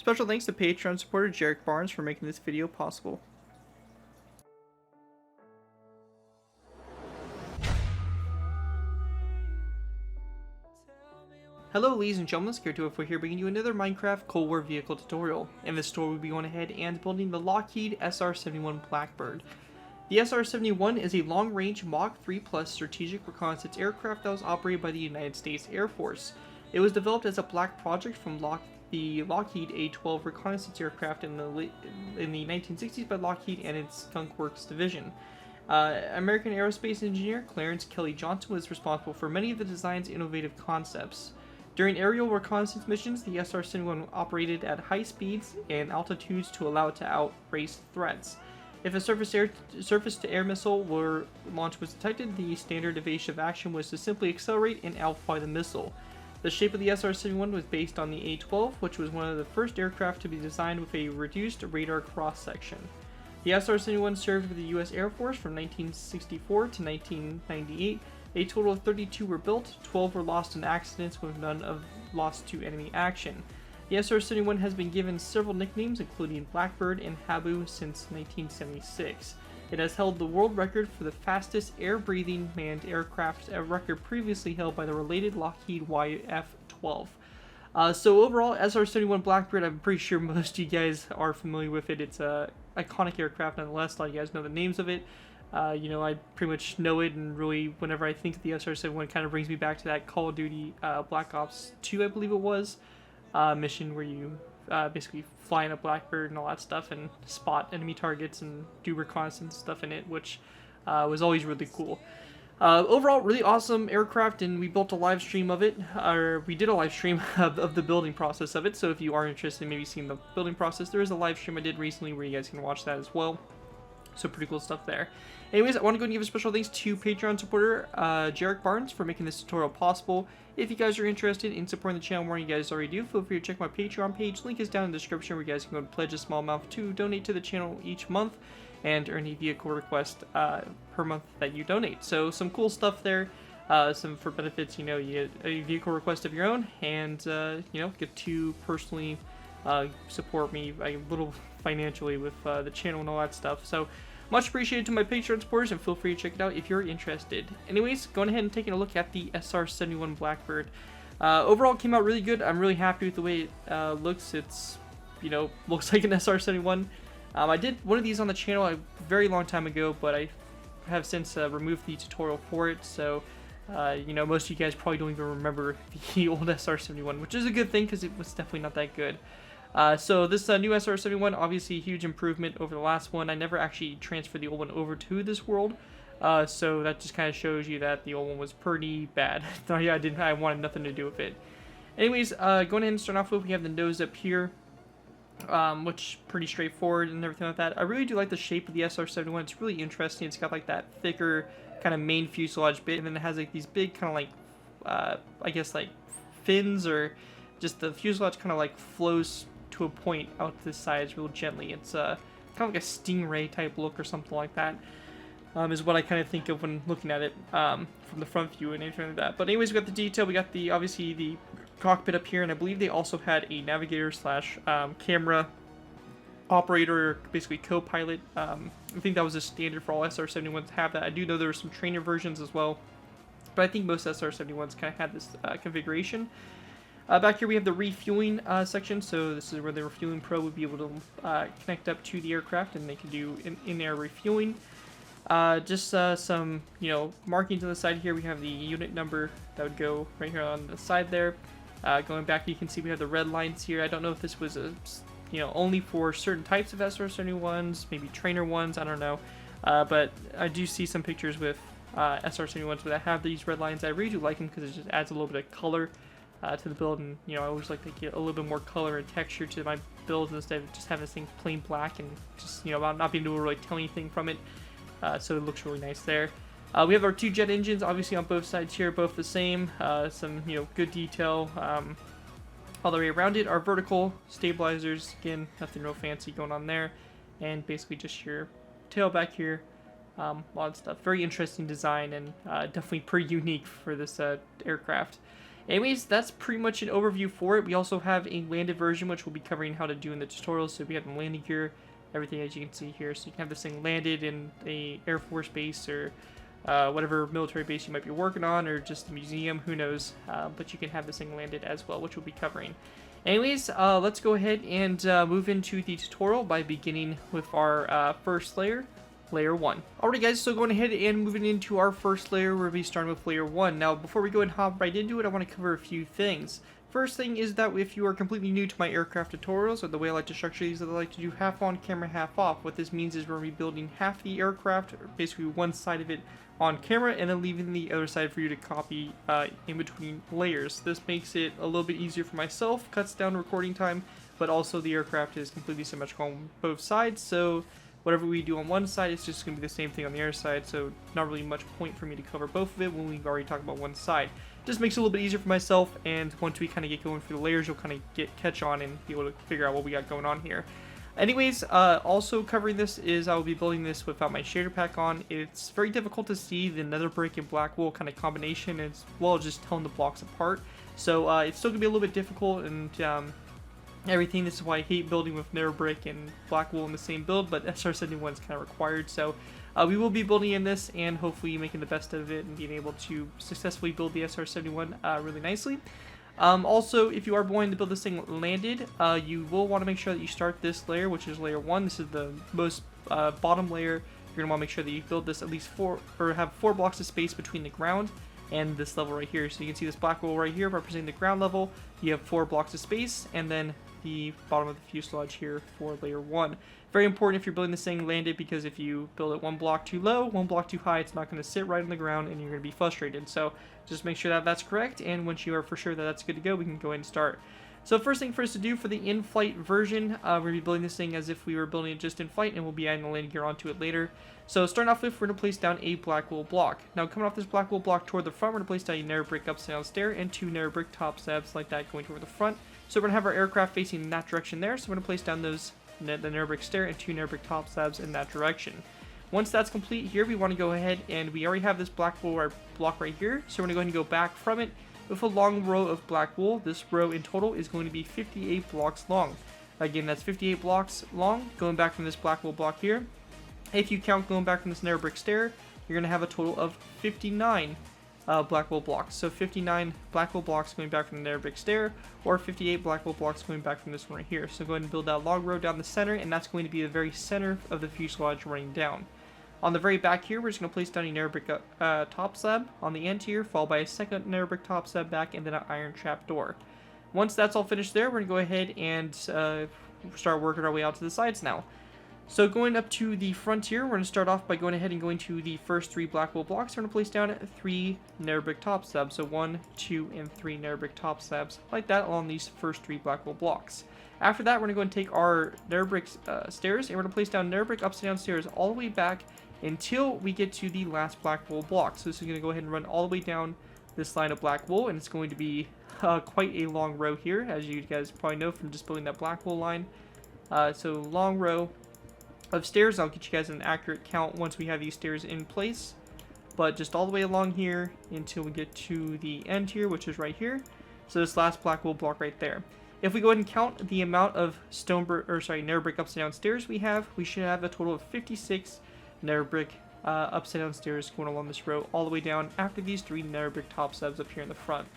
Special thanks to Patreon supporter Jerick Barnes for making this video possible. Hello ladies and gentlemen, SR-71 here bringing you another Minecraft Cold War vehicle tutorial. In this tutorial we'll be going ahead and building the Lockheed SR-71 Blackbird. The SR-71 is a long-range Mach 3 Plus strategic reconnaissance aircraft that was operated by the United States Air Force. It was developed as a black project from the Lockheed A-12 reconnaissance aircraft in the 1960s by Lockheed and its Skunk Works division. American aerospace engineer Clarence Kelly Johnson was responsible for many of the design's innovative concepts. During aerial reconnaissance missions, the SR-71 operated at high speeds and altitudes to allow it to outrace threats. If a surface-to-air missile launch was detected, the standard evasive action was to simply accelerate and outfly the missile. The shape of the SR-71 was based on the A-12, which was one of the first aircraft to be designed with a reduced radar cross-section. The SR-71 served with the U.S. Air Force from 1964 to 1998. A total of 32 were built, 12 were lost in accidents with none lost to enemy action. The SR-71 has been given several nicknames including Blackbird and Habu since 1976. It has held the world record for the fastest air-breathing manned aircraft, a record previously held by the related Lockheed YF-12. So overall, SR-71 Blackbird, I'm pretty sure most of you guys are familiar with it. It's an iconic aircraft nonetheless. A lot of you guys know the names of it. I pretty much know it, and really, whenever I think of the SR-71, it kind of brings me back to that Call of Duty Black Ops 2, I believe it was, mission where you basically fly in a Blackbird and all that stuff and spot enemy targets and do reconnaissance stuff in it, which was always really cool. Overall, really awesome aircraft, and we built a live stream of it, or we did a live stream of the building process of it, so if you are interested in maybe seeing the building process, there is a live stream I did recently where you guys can watch that as well. So pretty cool stuff there. Anyways, I want to go and give a special thanks to Patreon supporter Jerick Barnes for making this tutorial possible. If you guys are interested in supporting the channel more than you guys already do, feel free to check my Patreon page. Link is down in the description where you guys can go and pledge a small amount to donate to the channel each month and earn a vehicle request per month that you donate. So some cool stuff there. Some for benefits, you get a vehicle request of your own, and get to personally support me a little financially with the channel and all that stuff. So much appreciated to my Patreon supporters, and feel free to check it out if you're interested. Anyways, going ahead and taking a look at the SR-71 Blackbird. Overall, it came out really good. I'm really happy with the way it looks. It's, looks like an SR-71. I did one of these on the channel a very long time ago, but I have since removed the tutorial for it, so most of you guys probably don't even remember the old SR-71, which is a good thing because it was definitely not that good. So this new SR-71, obviously a huge improvement over the last one. I never actually transferred the old one over to this world, so that just kind of shows you that the old one was pretty bad. I wanted nothing to do with it. Anyways, going ahead and start off with, we have the nose up here, which pretty straightforward and everything like that. I really do like the shape of the SR-71. It's really interesting. It's got like that thicker kind of main fuselage bit, and then it has like these big kind of like, I guess like fins, or just the fuselage kind of like flows to a point out to the sides real gently. It's kind of like a stingray type look or something like that, is what I kind of think of when looking at it from the front view and anything like that. But anyways, we got the detail. We got the obviously the cockpit up here, and I believe they also had a navigator slash camera operator, basically co-pilot. I think that was a standard for all SR-71s to have that. I do know there were some trainer versions as well, but I think most SR-71s kind of had this configuration. Back here we have the refueling section, so this is where the refueling probe would be able to connect up to the aircraft, and they can do in-air refueling. Just some, markings on the side here. We have the unit number that would go right here on the side there. Going back, you can see we have the red lines here. I don't know if this was only for certain types of SR-71s, maybe trainer ones, I don't know. But I do see some pictures with SR-71s that have these red lines. I really do like them because it just adds a little bit of color to the build, and I always like to get a little bit more color and texture to my builds instead of just having this thing plain black and just not being able to really tell anything from it. So it looks really nice there. We have our two jet engines, obviously on both sides here, both the same. Some good detail all the way around it. Our vertical stabilizers, again, nothing real fancy going on there, and basically just your tail back here. A lot of stuff. Very interesting design, and definitely pretty unique for this aircraft. Anyways, that's pretty much an overview for it. We also have a landed version, which we'll be covering how to do in the tutorial. So we have the landing gear, everything as you can see here. So you can have this thing landed in a Air Force base or whatever military base you might be working on, or just a museum, who knows. But you can have this thing landed as well, which we'll be covering. Anyways, let's go ahead and move into the tutorial by beginning with our first layer, Layer 1. Alright guys, so going ahead and moving into our first layer, we'll be starting with Layer 1. Now, before we go and hop right into it, I want to cover a few things. First thing is that if you are completely new to my aircraft tutorials, or the way I like to structure these, I like to do half on camera, half off. What this means is we're going to be building half the aircraft, or basically one side of it, on camera, and then leaving the other side for you to copy in between layers. This makes it a little bit easier for myself, cuts down recording time, but also the aircraft is completely symmetrical on both sides, so whatever we do on one side, it's just going to be the same thing on the other side, so not really much point for me to cover both of it when we've already talked about one side. Just makes it a little bit easier for myself, and once we kind of get going through the layers, you'll kind of catch on and be able to figure out what we got going on here. Anyways, also covering this is I will be building this without my shader pack on. It's very difficult to see the nether brick and black wool kind of combination, as well as just telling the blocks apart. So it's still going to be a little bit difficult and everything. This is why I hate building with nether brick and black wool in the same build, but SR-71 is kind of required. So we will be building in this and hopefully making the best of it and being able to successfully build the SR-71 really nicely. Also, if you are going to build this thing landed, you will want to make sure that you start this layer, which is layer 1. This is the most bottom layer. You're going to want to make sure that you build this at least have 4 blocks of space between the ground and this level right here. So you can see this black wool right here representing the ground level. You have 4 blocks of space, and then the bottom of the fuselage here for layer 1. Very important if you're building this thing landed, because if you build it 1 block too low, 1 block too high, it's not going to sit right on the ground and you're going to be frustrated. So just make sure that that's correct, and once you are for sure that that's good to go, we can go ahead and start. So first thing first to do for the in-flight version, we're going to be building this thing as if we were building it just in flight, and we'll be adding the landing gear onto it later. So starting off with, we're going to place down a black wool block. Now coming off this black wool block toward the front, we're going to place down a nether brick upside down stair and 2 nether brick top slabs like that going toward the front. So we're going to have our aircraft facing in that direction there, so we're going to place down those the nether brick stair and 2 nether brick top slabs in that direction. Once that's complete here, we want to go ahead, and we already have this black wool block right here, so we're going to go ahead and go back from it with a long row of black wool. This row in total is going to be 58 blocks long. Again, that's 58 blocks long going back from this black wool block here. If you count going back from this nether brick stair, you're going to have a total of 59 black wool blocks. So 59 black wool blocks going back from the nether brick stair, or 58 black wool blocks going back from this one right here. So go ahead and build that long row down the center, and that's going to be the very center of the fuselage running down. On the very back here, we're just going to place down a nether brick top slab on the end here, followed by a second nether brick top slab back, and then an iron trap door. Once that's all finished there, we're going to go ahead and start working our way out to the sides now. So going up to the front here, we're going to start off by going ahead and going to the first 3 black wool blocks. We're going to place down 3 nether brick top slabs, so 1, 2, and 3 nether brick top slabs, like that, along these first 3 black wool blocks. After that, we're going to go and take our nether brick stairs, and we're going to place down nether brick upside down stairs all the way back until we get to the last black wool block. So this is going to go ahead and run all the way down this line of black wool, and it's going to be quite a long row here, as you guys probably know from just building that black wool line. So long row of stairs. I'll get you guys an accurate count once we have these stairs in place, but just all the way along here until we get to the end here, which is right here. So this last black wool block right there. If we go ahead and count the amount of nether brick upside down stairs we should have a total of 56 nether brick upside down stairs going along this row all the way down after these 3 nether brick top slabs up here in the front.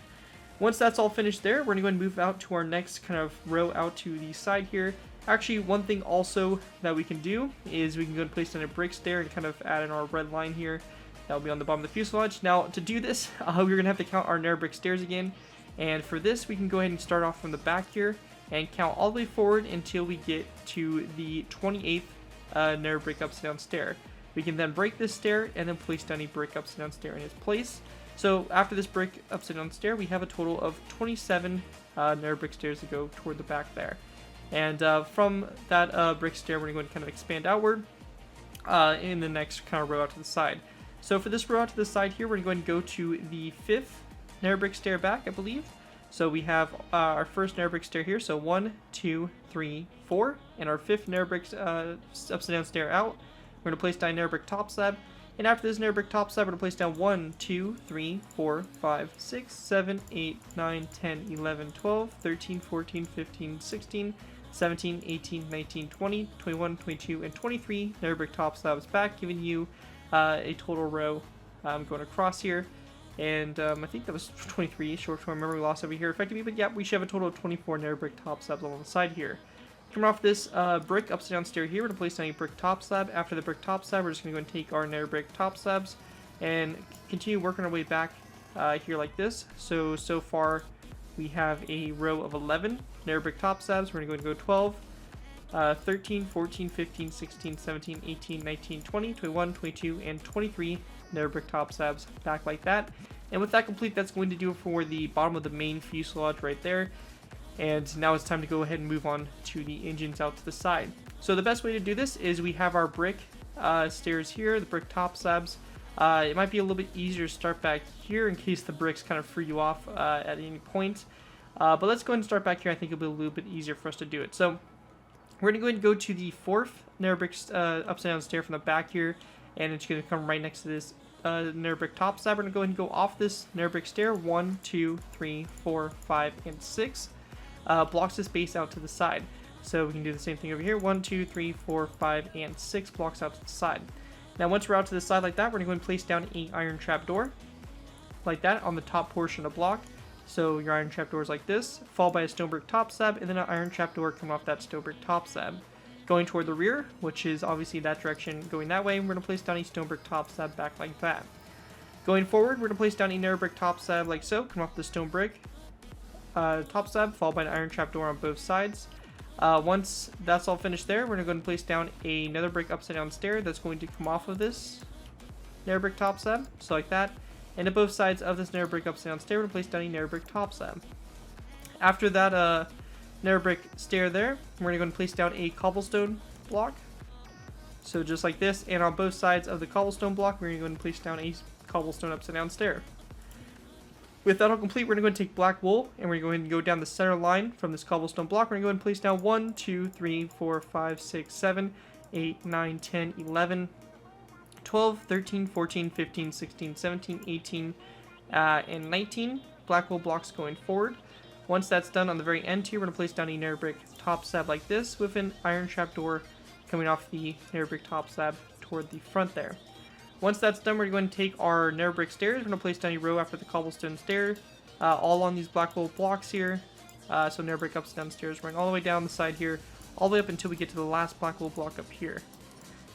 Once that's all finished there, we're going to go and move out to our next kind of row out to the side here. Actually, one thing also that we can do is we can go and place down a brick stair and kind of add in our red line here. That'll be on the bottom of the fuselage. Now, to do this, we're going to have to count our nether brick stairs again. And for this, we can go ahead and start off from the back here and count all the way forward until we get to the 28th nether brick upside down stair. We can then break this stair and then place down a brick upside down stair in its place. So after this brick upside down stair, we have a total of 27 nether brick stairs to go toward the back there. And from that brick stair, we're going to kind of expand outward in the next kind of row out to the side. So for this row out to the side here, we're going to go to the 5th nether brick stair back, I believe. So we have our first nether brick stair here. So 1, 2, 3, 4, and our 5th nether brick upside down stair out. We're going to place down nether brick top slab, And after this nether brick top slab, we're going to place down 1, 2, 3, 4, 5, 6, 7, 8, 9, 10, 11, 12, 13, 14, 15, 16, 17, 18, 19, 20, 21, 22, and 23 nether brick top slabs back, giving you a total row going across here. And I think that was 23, short-term memory loss over here effectively, but yeah, we should have a total of 24 nether brick top slabs along the side here. Coming off this brick upside down stair here, we're going to place down a brick top slab. After the brick top slab, we're just going to go and take our nether brick top slabs and continue working our way back here like this. So far we have a row of 11 nether brick top slabs. We're going to go 12, 13, 14, 15, 16, 17, 18, 19, 20, 21, 22, and 23 nether brick top slabs back like that. And with that complete, that's going to do it for the bottom of the main fuselage right there. And now it's time to go ahead and move on to the engines out to the side. So the best way to do this is we have our brick stairs here, the brick top slabs. It might be a little bit easier to start back here in case the bricks kind of free you off at any point. But let's go ahead and start back here. I think it'll be a little bit easier for us to do it. So we're going to go ahead and go to the fourth nether brick upside down stair from the back here. And it's going to come right next to this nether brick top slab. We're going to go ahead and go off this nether brick stair. 1, 2, 3, 4, 5, and 6. Blocks this base out to the side. So we can do the same thing over here. 1, 2, 3, 4, 5, and 6 blocks out to the side. Now once we're out to the side like that, we're going to go and place down an iron trap door like that on the top portion of the block. So your iron trap door is like this, followed by a stone brick top slab, and then an iron trap door coming off that stone brick top slab. Going toward the rear, which is obviously that direction going that way, we're going to place down a stone brick top slab back like that. Going forward, we're going to place down a nether brick top slab like so, come off the stone brick top slab, followed by an iron trapdoor on both sides. Once that's all finished there, we're going to go and place down a nether brick upside down stair that's going to come off of this nether brick top slab, so like that. And at both sides of this nether brick upside down stair, we're going to place down a nether brick top slab. After that nether brick stair there, we're going to go and place down a cobblestone block, so just like this. And on both sides of the cobblestone block, we're going to go and place down a cobblestone upside down stair. With that all complete, we're going to go and take black wool, and we're going to go down the center line from this cobblestone block. We're going to go and place down 1, 2, 3, 4, 5, 6, 7, 8, 9, 10, 11, 12, 13, 14, 15, 16, 17, 18, and 19 black wool blocks going forward. Once that's done, on the very end here, we're going to place down a nether brick top slab like this with an iron trapdoor coming off the nether brick top slab toward the front there. Once that's done, we're going to take our nether brick stairs. We're going to place down a row after the cobblestone stair, all on these black wool blocks here. So nether brick upside down stairs going all the way down the side here, all the way up until we get to the last black wool block up here.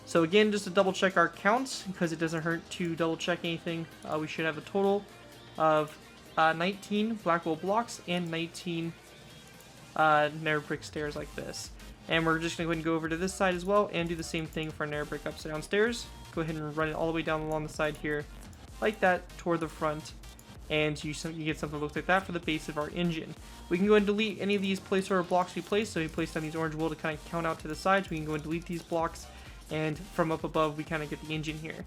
So again, just to double check our counts, because it doesn't hurt to double check anything, we should have a total of 19 black wool blocks and 19 nether brick stairs like this. And we're just going to go ahead and go over to this side as well and do the same thing for nether brick upside down stairs. Go ahead and run it all the way down along the side here, like that, toward the front, and you get something that looks like that for the base of our engine. We can go and delete any of these placeholder blocks we placed. So we placed down these orange wool to kind of count out to the sides. We can go and delete these blocks, and from up above, we kind of get the engine here.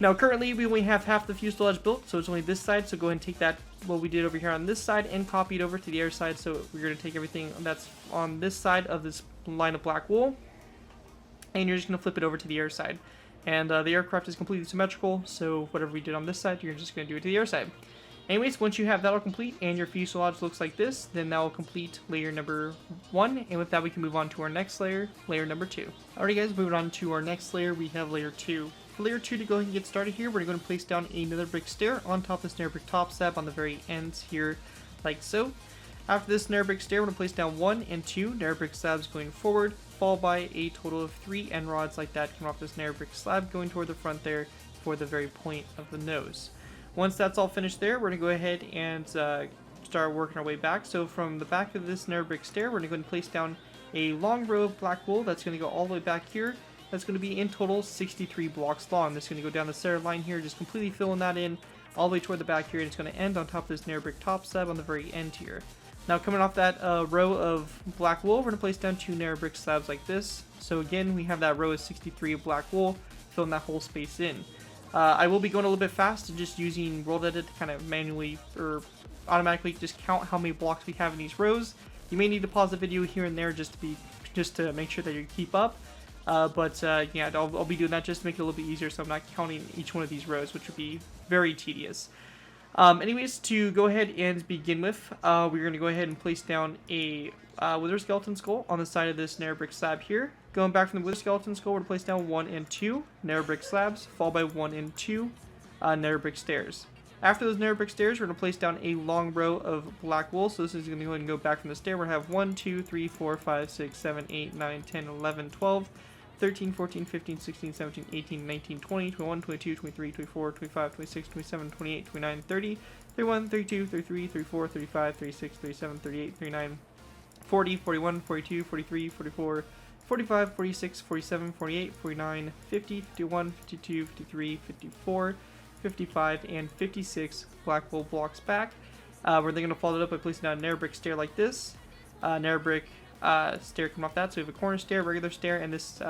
Now, currently, we only have half the fuselage built, so it's only this side. So go ahead and take that, what we did over here on this side, and copy it over to the other side. So we're going to take everything that's on this side of this line of black wool, and you're just going to flip it over to the other side. And the aircraft is completely symmetrical, so whatever we did on this side, you're just going to do it to the other side. Anyways, once you have that all complete and your fuselage looks like this, then that will complete layer number 1. And with that, we can move on to our next layer, layer number 2. Alright guys, moving on to our next layer, we have layer 2. For layer 2, to go ahead and get started here, we're going to place down another brick stair on top of this nether brick top slab on the very ends here, like so. After this nether brick stair, we're going to place down 1 and 2 nether brick slabs going forward, followed by a total of 3 end rods like that coming off this nether brick slab going toward the front there for the very point of the nose. Once that's all finished there, we're going to go ahead and start working our way back. So from the back of this nether brick stair, we're going to go ahead and place down a long row of black wool that's going to go all the way back here. That's going to be in total 63 blocks long. This is going to go down the center line here, just completely filling that in all the way toward the back here, and it's going to end on top of this nether brick top slab on the very end here. Now coming off that row of black wool, we're going to place down 2 nether brick slabs like this. So again, we have that row of 63 of black wool, filling that whole space in. I will be going a little bit fast and just using World Edit to kind of manually or automatically just count how many blocks we have in these rows. You may need to pause the video here and there just to make sure that you keep up. Yeah, I'll be doing that just to make it a little bit easier so I'm not counting each one of these rows, which would be very tedious. Anyways, to go ahead and begin with, we're going to go ahead and place down a Wither Skeleton Skull on the side of this Nether Brick slab here. Going back from the Wither Skeleton Skull, we're going to place down 1 and 2 Nether Brick slabs, followed by 1 and 2 Nether Brick stairs. After those Nether Brick stairs, we're going to place down a long row of black wool. So this is going to go ahead and go back from the stair. We're going to have 1, 2, 3, 4, 5, 6, 7, 8, 9, 10, 11, 12, 13, 14, 15, 16, 17, 18, 19, 20, 21, 22, 23, 24, 25, 26, 27, 28, 29, 30, 31, 32, 33, 34, 35, 36, 37, 38, 39, 40, 41, 42, 43, 44, 45, 46, 47, 48, 49, 50, 51, 52, 53, 54, 55, and 56 black wool blocks back. We're then going to follow it up by placing down a Nether Brick stair like this. Nether Brick stair coming off that. So we have a corner stair, regular stair, and this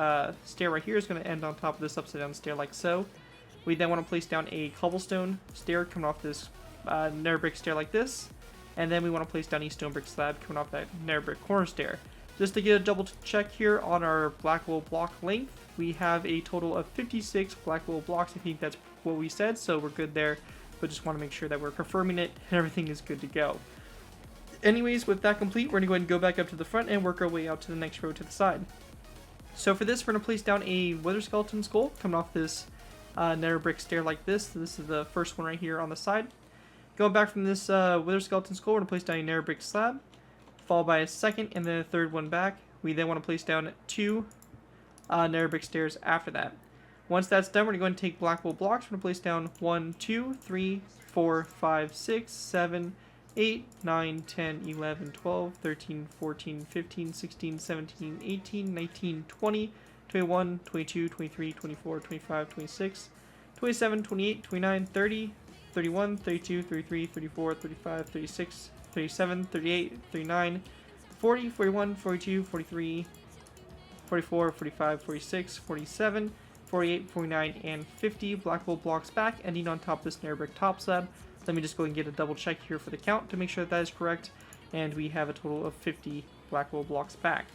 stair right here is going to end on top of this upside down stair like so. We then want to place down a cobblestone stair coming off this Nether Brick stair like this. And then we want to place down a stone brick slab coming off that Nether Brick corner stair. Just to get a double check here on our black wool block length, we have a total of 56 black wool blocks. I think that's what we said, so we're good there. But just want to make sure that we're confirming it and everything is good to go. Anyways, with that complete, we're going to go ahead and go back up to the front and work our way out to the next row to the side. So for this, we're going to place down a Wither Skeleton Skull coming off this Nether Brick stair like this. So this is the first one right here on the side. Going back from this Wither Skeleton Skull, we're going to place down a Nether Brick slab, followed by a second and then a third one back. We then want to place down 2 Nether Brick stairs after that. Once that's done, we're going to go ahead and take black wool blocks. We're going to place down 1, 2, 3, 4, 5, 6, 7, 8, 9, 10, 11, 12, 13, 14, 15, 16, 17, 18, 19, 20, 21, 22, 23, 24, 25, 26, 27, 28, 29, 30, 31, 32, 33, 34, 35, 36, 37, 38, 39, 40, 41, 42, 43, 44, 45, 46, 47, 48, 49, and 50 black wool blocks back, ending on top of this Nether Brick top slab. Let me just go and get a double check here for the count to make sure that is correct, and we have a total of 50 black wool blocks back.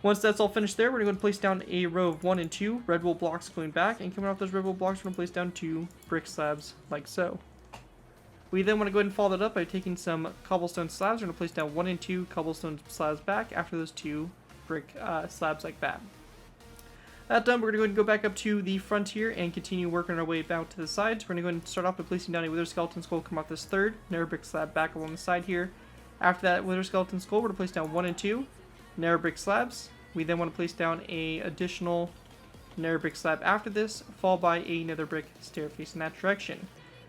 Once that's all finished there, we're going to place down a row of 1 and 2 red wool blocks going back, and coming off those red wool blocks, we're going to place down 2 brick slabs like so. We then want to go ahead and follow that up by taking some cobblestone slabs. We're going to place down 1 and 2 cobblestone slabs back after those 2 brick slabs like that. That done, we're going to go ahead and go back up to the front here and continue working our way back to the sides. We're going to go ahead and start off by placing down a Wither Skeleton Skull, come off this third Nether Brick slab back along the side here. After that Wither Skeleton Skull, we're going to place down 1 and 2 Nether Brick slabs. We then want to place down a additional Nether Brick slab after this, followed by a Nether Brick stair facing that direction.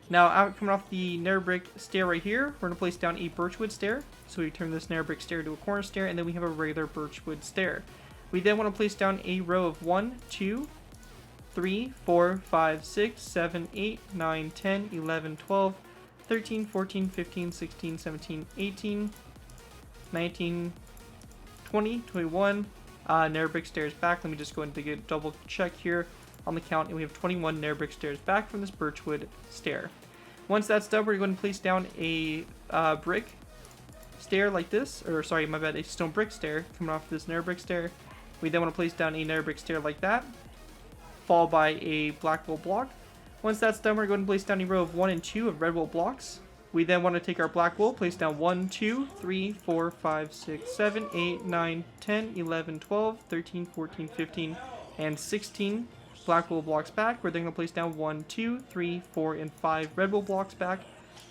Now, coming off the Nether Brick stair right here, we're going to place down a Birchwood stair. So we turn this Nether Brick stair to a corner stair, and then we have a regular Birchwood stair. We then want to place down a row of 1, 2, 3, 4, 5, 6, 7, 8, 9, 10, 11, 12, 13, 14, 15, 16, 17, 18, 19, 20, 21, Nether Brick stairs back. Let me just go ahead and get a double check here on the count, and we have 21 Nether Brick stairs back from this Birchwood stair. Once that's done, we're going to place down a brick stair like this, or sorry, my bad, a stone brick stair coming off this Nether Brick stair. We then want to place down a Nether Brick stair like that, followed by a black wool block. Once that's done, we're going to place down a row of 1 and 2 of red wool blocks. We then want to take our black wool, place down 1, 2, 3, 4, 5, 6, 7, 8, 9, 10, 11, 12, 13, 14, 15, and 16 black wool blocks back. We're then going to place down 1, 2, 3, 4, and 5 red wool blocks back.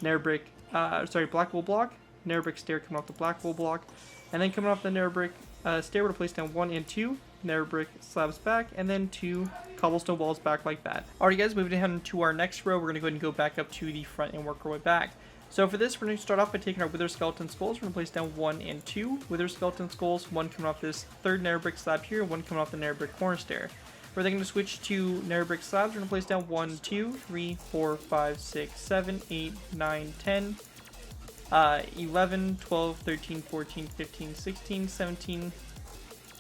Nether Brick, black wool block, Nether Brick stair coming off the black wool block, and then coming off the Nether Brick stair, we're going to place down 1 and 2 Nether Brick slabs back, and then 2 cobblestone walls back like that. Alright guys, moving ahead to our next row, we're going to go ahead and go back up to the front and work our way back. So for this, we're going to start off by taking our Wither Skeleton Skulls. We're going to place down 1 and 2 Wither Skeleton Skulls, 1 coming off this third Nether Brick slab here, 1 coming off the Nether Brick corner stair. We're then going to switch to Nether Brick slabs. We're going to place down 1, 2, 3, 4, 5, 6, 7, 8, 9, 10, 11, 12, 13, 14, 15, 16, 17,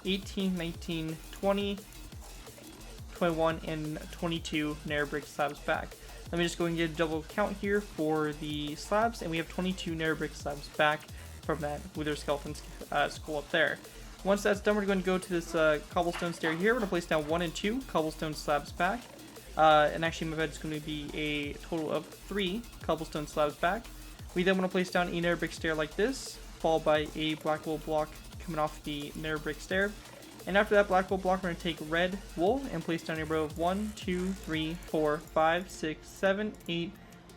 18, 19, 20, 21, and 22 Nether Brick slabs back. Let me just go and get a double count here for the slabs, and we have 22 Nether Brick slabs back from that Wither Skeleton skull up there. Once that's done, we're going to go to this cobblestone stair here. We're going to place down 1 and 2 cobblestone slabs back. And actually, my bed is going to be a total of 3 cobblestone slabs back. We then want to place down a nether brick stair like this, followed by a black wool block coming off the nether brick stair. And after that black wool block, we're going to take red wool and place down a row of 1, 2, 3, 4, 5, 6, 7, 8,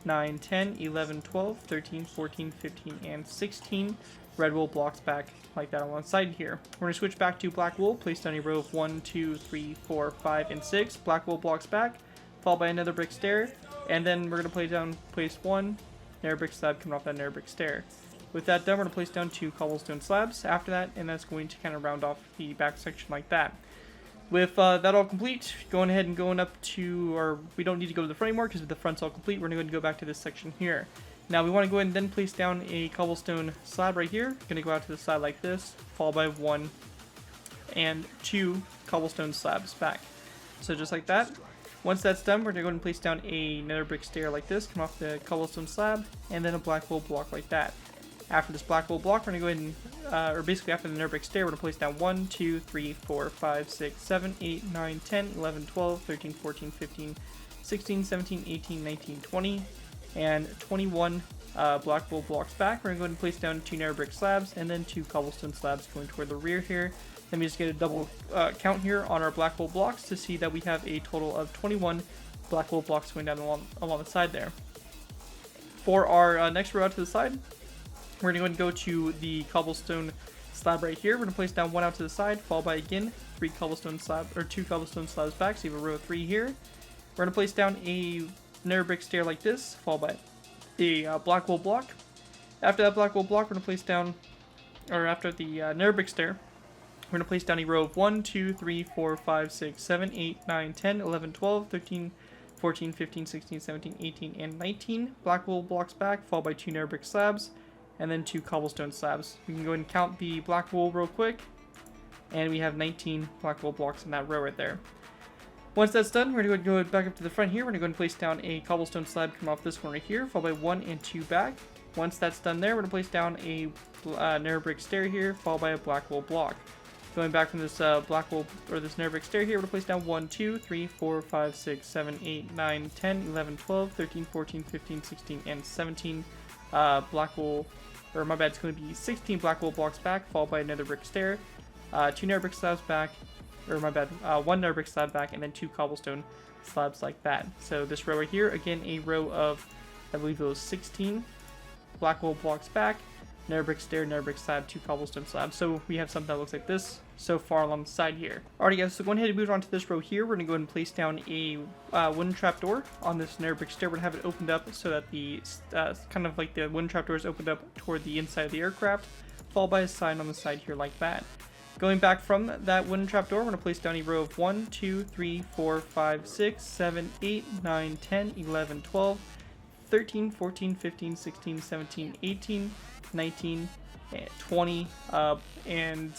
9, 10, 11, 12, 13, 14, 15, and 16 red wool blocks back like that on one side here. We're going to switch back to black wool, place down a row of 1, 2, 3, 4, 5, and 6 black wool blocks back, followed by another brick stair, and then we're going to place 1 nether brick slab coming off that nether brick stair. With that done, we're going to place down 2 cobblestone slabs after that, and that's going to kind of round off the back section like that. With that all complete, going ahead and going up to, or we don't need to go to the front anymore because the front's all complete. We're going to go back to this section here. Now we want to go ahead and then place down a cobblestone slab right here. Going to go out to the side like this, followed by 1 and 2 cobblestone slabs back. So just like that. Once that's done, we're going to go ahead and place down a nether brick stair like this, come off the cobblestone slab, and then a black wool block like that. After this black wool block, we're going to go ahead and, or basically after the nether brick stair, we're going to place down 1, 2, 3, 4, 5, 6, 7, 8, 9, 10, 11, 12, 13, 14, 15, 16, 17, 18, 19, 20, and 21 black wool blocks back. We're going to go ahead and place down 2 nether brick slabs and then 2 cobblestone slabs going toward the rear here. Let me just get a double count here on our black wool blocks to see that we have a total of 21 black wool blocks going down along the side there. For our next row out to the side, we're going to go to the cobblestone slab right here. We're going to place down 1 out to the side, followed by again 2 cobblestone slabs back. So you have a row of 3 here. We're going to place down a nether brick stair like this, followed by a black wool block. After that black wool block, we're going to place down, or after the nether brick stair, we're going to place down a row of 1, 2, 3, 4, 5, 6, 7, 8, 9, 10, 11, 12, 13, 14, 15, 16, 17, 18, and 19 black wool blocks back, followed by 2 nether brick slabs, and then 2 cobblestone slabs. We can go ahead and count the black wool real quick, and we have 19 black wool blocks in that row right there. Once that's done, we're going to go back up to the front here. We're going to go and place down a cobblestone slab coming off this one right here, followed by 1 and 2 back. Once that's done there, we're going to place down a nether brick stair here, followed by a black wool block. Going back from this black wool, or this nether brick stair here, we're going to place down 1, 2, 3, 4, 5, 6, 7, 8, 9, 10, 11, 12, 13, 14, 15, 16, and 17 black wool, or my bad, it's going to be 16 black wool blocks back, followed by another brick stair, 2 nether brick slabs back, or my bad, 1 nether brick slab back, and then 2 cobblestone slabs like that. So this row right here, again, a row of, I believe it was 16 black wool blocks back, nether brick stair, nether brick slab, 2 cobblestone slabs. So we have something that looks like this so far along the side here. Alrighty guys, so going ahead and move on to this row here, we're going to go ahead and place down a wooden trapdoor on this nether brick stair. We're going to have it opened up so that the, kind of like the wooden trapdoor is opened up toward the inside of the aircraft, followed by a sign on the side here like that. Going back from that wooden trapdoor, we're going to place down a row of 1, 2, 3, 4, 5, 6, 7, 8, 9, 10, 11, 12, 13, 14, 15, 16, 17, 18, 19, 20, and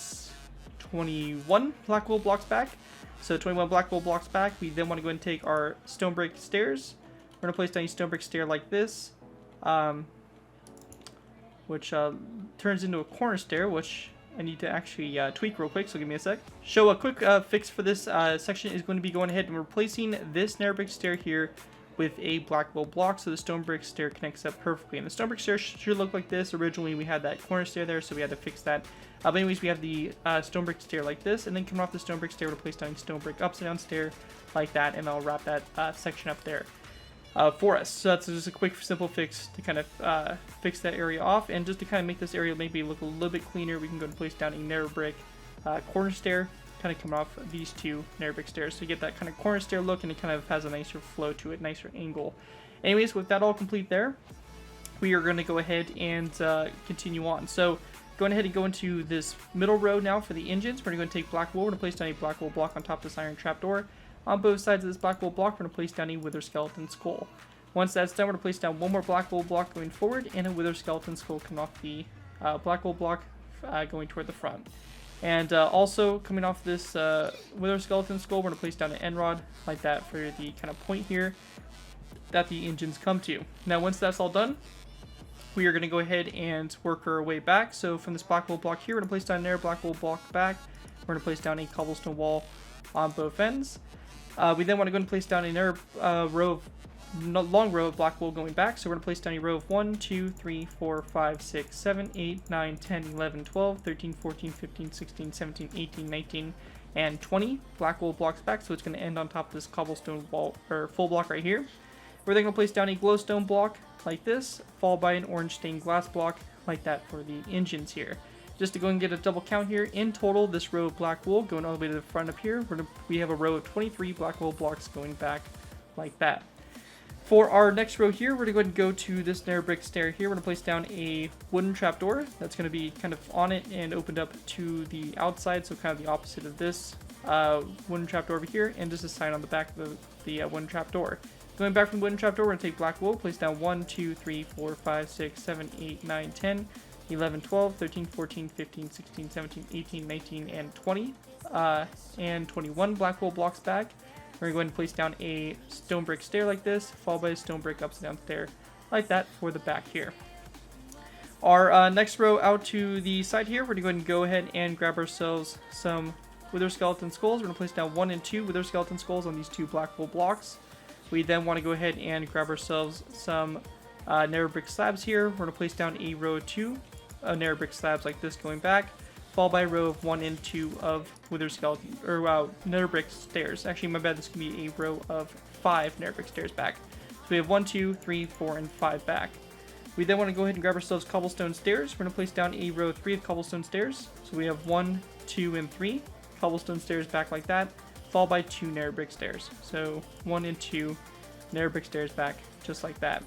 21 black wool blocks back. So 21 black wool blocks back. We then want to go and take our stone brick stairs. We're going to place down a stone brick stair like this, which turns into a corner stair, which I need to actually tweak real quick, so give me a sec. So a quick fix for this section is going to be going ahead and replacing this nether brick stair here with a black wool block, so the stone brick stair connects up perfectly. And the stone brick stair should look like this. Originally we had that corner stair there, so we had to fix that. But anyways, we have the stone brick stair like this, and then coming off the stone brick stair, we'll place down a stone brick upside down stair like that, and I'll wrap that section up there for us. So that's just a quick, simple fix to kind of fix that area off, and just to kind of make this area maybe look a little bit cleaner, we can go and place down a nether brick corner stair, kind of coming off these 2 nether brick stairs, so you get that kind of corner stair look, and it kind of has a nicer flow to it, nicer angle. Anyways, with that all complete there, we are going to go ahead and continue on. So going ahead and go into this middle row now for the engines. We're going to take black wool. We're going to place down a black wool block on top of this iron trapdoor. On both sides of this black wool block, we're going to place down a wither skeleton skull. Once that's done, we're going to place down 1 more black wool block going forward, and a wither skeleton skull coming off the black wool block going toward the front. And also coming off this wither skeleton skull, we're going to place down an end rod like that for the kind of point here that the engines come to. Now once that's all done, we are going to go ahead and work our way back. So from this black wool block here, we're going to place down an black wool block back. We're going to place down a cobblestone wall on both ends. We then want to go and place down another long row of black wool going back. So we're going to place down a row of 1, 2, 3, 4, 5, 6, 7, 8, 9, 10, 11, 12, 13, 14, 15, 16, 17, 18, 19, and 20 black wool blocks back. So it's going to end on top of this cobblestone wall, or full block right here. We're then going to place down a glowstone block like this, followed by an orange stained glass block like that for the engines here. Just to go and get a double count here, in total, this row of black wool going all the way to the front up here, we have a row of 23 black wool blocks going back like that. For our next row here, we're going to go ahead and go to this narrow brick stair here. We're going to place down a wooden trapdoor that's going to be kind of on it and opened up to the outside, so kind of the opposite of this wooden trapdoor over here, and just a sign on the back of the wooden trapdoor. Going back from the wooden trapdoor, we're going to take black wool, place down 1, 2, 3, 4, 5, 6, 7, 8, 9, 10, 11, 12, 13, 14, 15, 16, 17, 18, 19, and 20, and 21 black wool blocks back. We're going to go ahead and place down a stone brick stair like this, followed by a stone brick upside down stair like that for the back here. Our next row out to the side here, we're going to go ahead and go ahead and grab ourselves some wither skeleton skulls. We're going to place down 1 and 2 wither skeleton skulls on these 2 black wool blocks. We then want to go ahead and grab ourselves some narrow brick slabs here. We're going to place down a row of 2 narrow brick slabs like this going back, followed by a row of 1 and 2 of wither skeleton, or nether brick stairs. Actually, my bad, this can be a row of 5 nether brick stairs back. So we have 1, 2, 3, 4, and 5 back. We then want to go ahead and grab ourselves cobblestone stairs. We're going to place down a row of 3 of cobblestone stairs. So we have 1, 2, and 3 cobblestone stairs back like that, followed by 2 nether brick stairs. So 1 and 2 nether brick stairs back, just like that.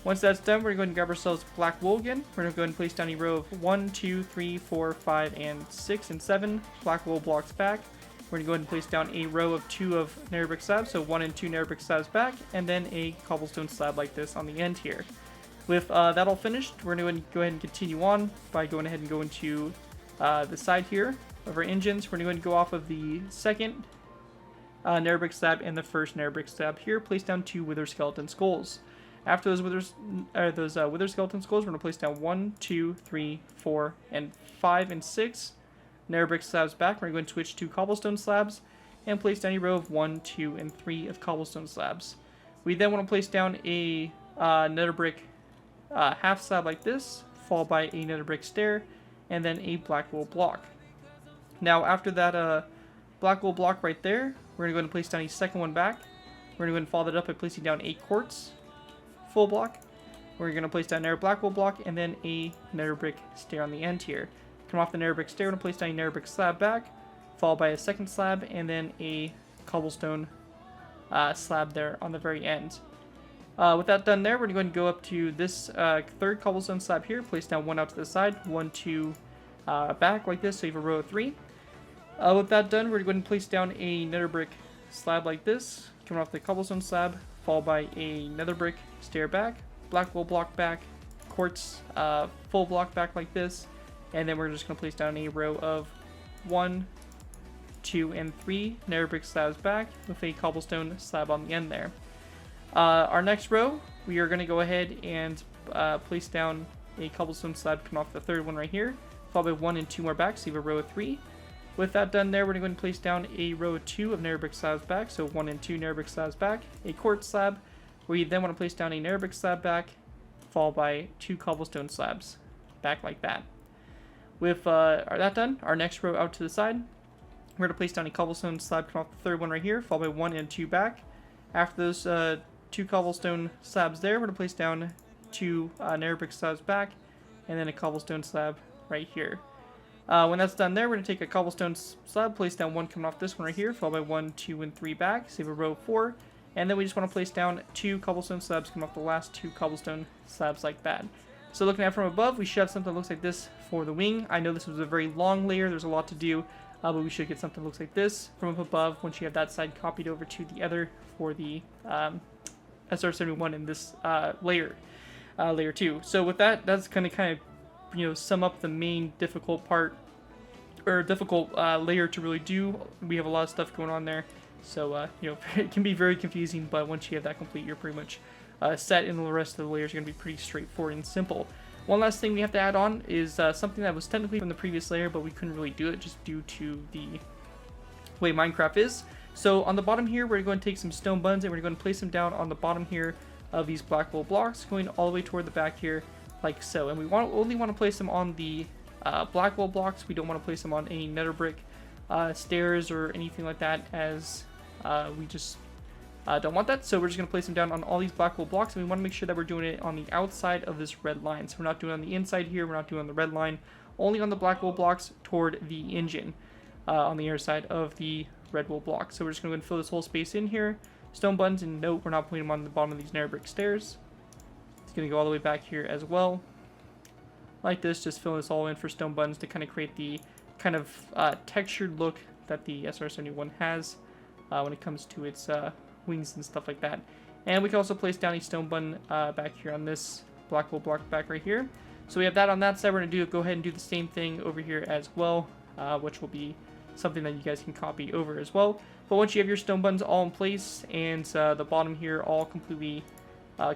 Once that's done, we're going to go ahead and grab ourselves black wool again. We're going to go ahead and place down a row of 1, 2, 3, 4, 5, and 6, and 7 black wool blocks back. We're going to go ahead and place down a row of 2 of nether brick slabs, so 1 and 2 nether brick slabs back, and then a cobblestone slab like this on the end here. With that all finished, we're going to go ahead and continue on by going ahead and going to the side here of our engines. We're going to go ahead and go off of the second nether brick slab and the first nether brick slab here. Place down 2 wither skeleton skulls. After those wither skeleton skulls, we're going to place down 1, 2, 3, 4, and 5, and 6 nether brick slabs back. We're going to switch to cobblestone slabs and place down a row of 1, 2, and 3 of cobblestone slabs. We then want to place down a nether brick half slab like this, followed by a nether brick stair, and then a black wool block. Now, after that black wool block right there, we're going to go ahead and place down a second one back. We're going to go ahead and follow that up by placing down 8 quartz full block. We're going to place down another black wool block and then a nether brick stair on the end here. Come off the nether brick stair, we're going to place down a nether brick slab back, followed by a second slab, and then a cobblestone slab there on the very end. With that done there, we're going to go ahead and go up to this third cobblestone slab here, place down 1 out to the side, 1, 2 back like this, so you have a row of 3. With that done, we're going to go ahead and place down a nether brick slab like this, coming off the cobblestone slab, followed by a nether brick stair back, black wool block back, quartz full block back like this, and then we're just going to place down a row of 1, 2, and 3 nether brick slabs back with a cobblestone slab on the end there. Our next row, we are going to go ahead and place down a cobblestone slab coming off the third one right here, followed by 1 and 2 more back, so you have a row of 3. With that done there, we're going to place down a row of 2 of nether brick slabs back, so 1 and 2 nether brick slabs back, a quartz slab. We then want to place down a nether brick slab back, followed by 2 cobblestone slabs back like that. With that done, our next row out to the side, we're going to place down a cobblestone slab coming off the third one right here, followed by 1 and 2 back. After those 2 cobblestone slabs there, we're going to place down 2 nether brick slabs back, and then a cobblestone slab right here. When that's done there, we're going to take a cobblestone slab, place down 1 coming off this one right here, followed by 1, 2, and 3 back, save a row of 4, and then we just want to place down 2 cobblestone slabs coming off the last 2 cobblestone slabs like that. So looking at it from above, we should have something that looks like this for the wing. I know this was a very long layer, there's a lot to do, but we should get something that looks like this from up above once you have that side copied over to the other for the SR-71 in this layer 2. So with that, that's going to kind of sum up the main difficult part, or difficult layer to really do. We have a lot of stuff going on there, so it can be very confusing, but once you have that complete, you're pretty much set, and the rest of the layers are going to be pretty straightforward and simple. One last thing we have to add on is something that was technically from the previous layer, but we couldn't really do it just due to the way Minecraft is. So on the bottom here, we're going to take some stone buns and we're going to place them down on the bottom here of these black wool blocks, going all the way toward the back here, like so. And we only want to place them on the black wool blocks. We don't want to place them on any nether brick stairs or anything like that, as we just don't want that. So we're just going to place them down on all these black wool blocks, and we want to make sure that we're doing it on the outside of this red line. So we're not doing it on the inside here, we're not doing it on the red line, only on the black wool blocks toward the engine on the inner side of the red wool block. So we're just going to go and fill this whole space in here. Stone buns, and note, we're not putting them on the bottom of these nether brick stairs. It's going to go all the way back here as well, like this, just filling this all in for stone buns to kind of create the kind of textured look that the SR-71 has when it comes to its wings and stuff like that. And we can also place down a stone bun back here on this black wool block back right here. So we have that on that side. We're going to go ahead and do the same thing over here as well, which will be something that you guys can copy over as well. But once you have your stone buttons all in place and the bottom here all completely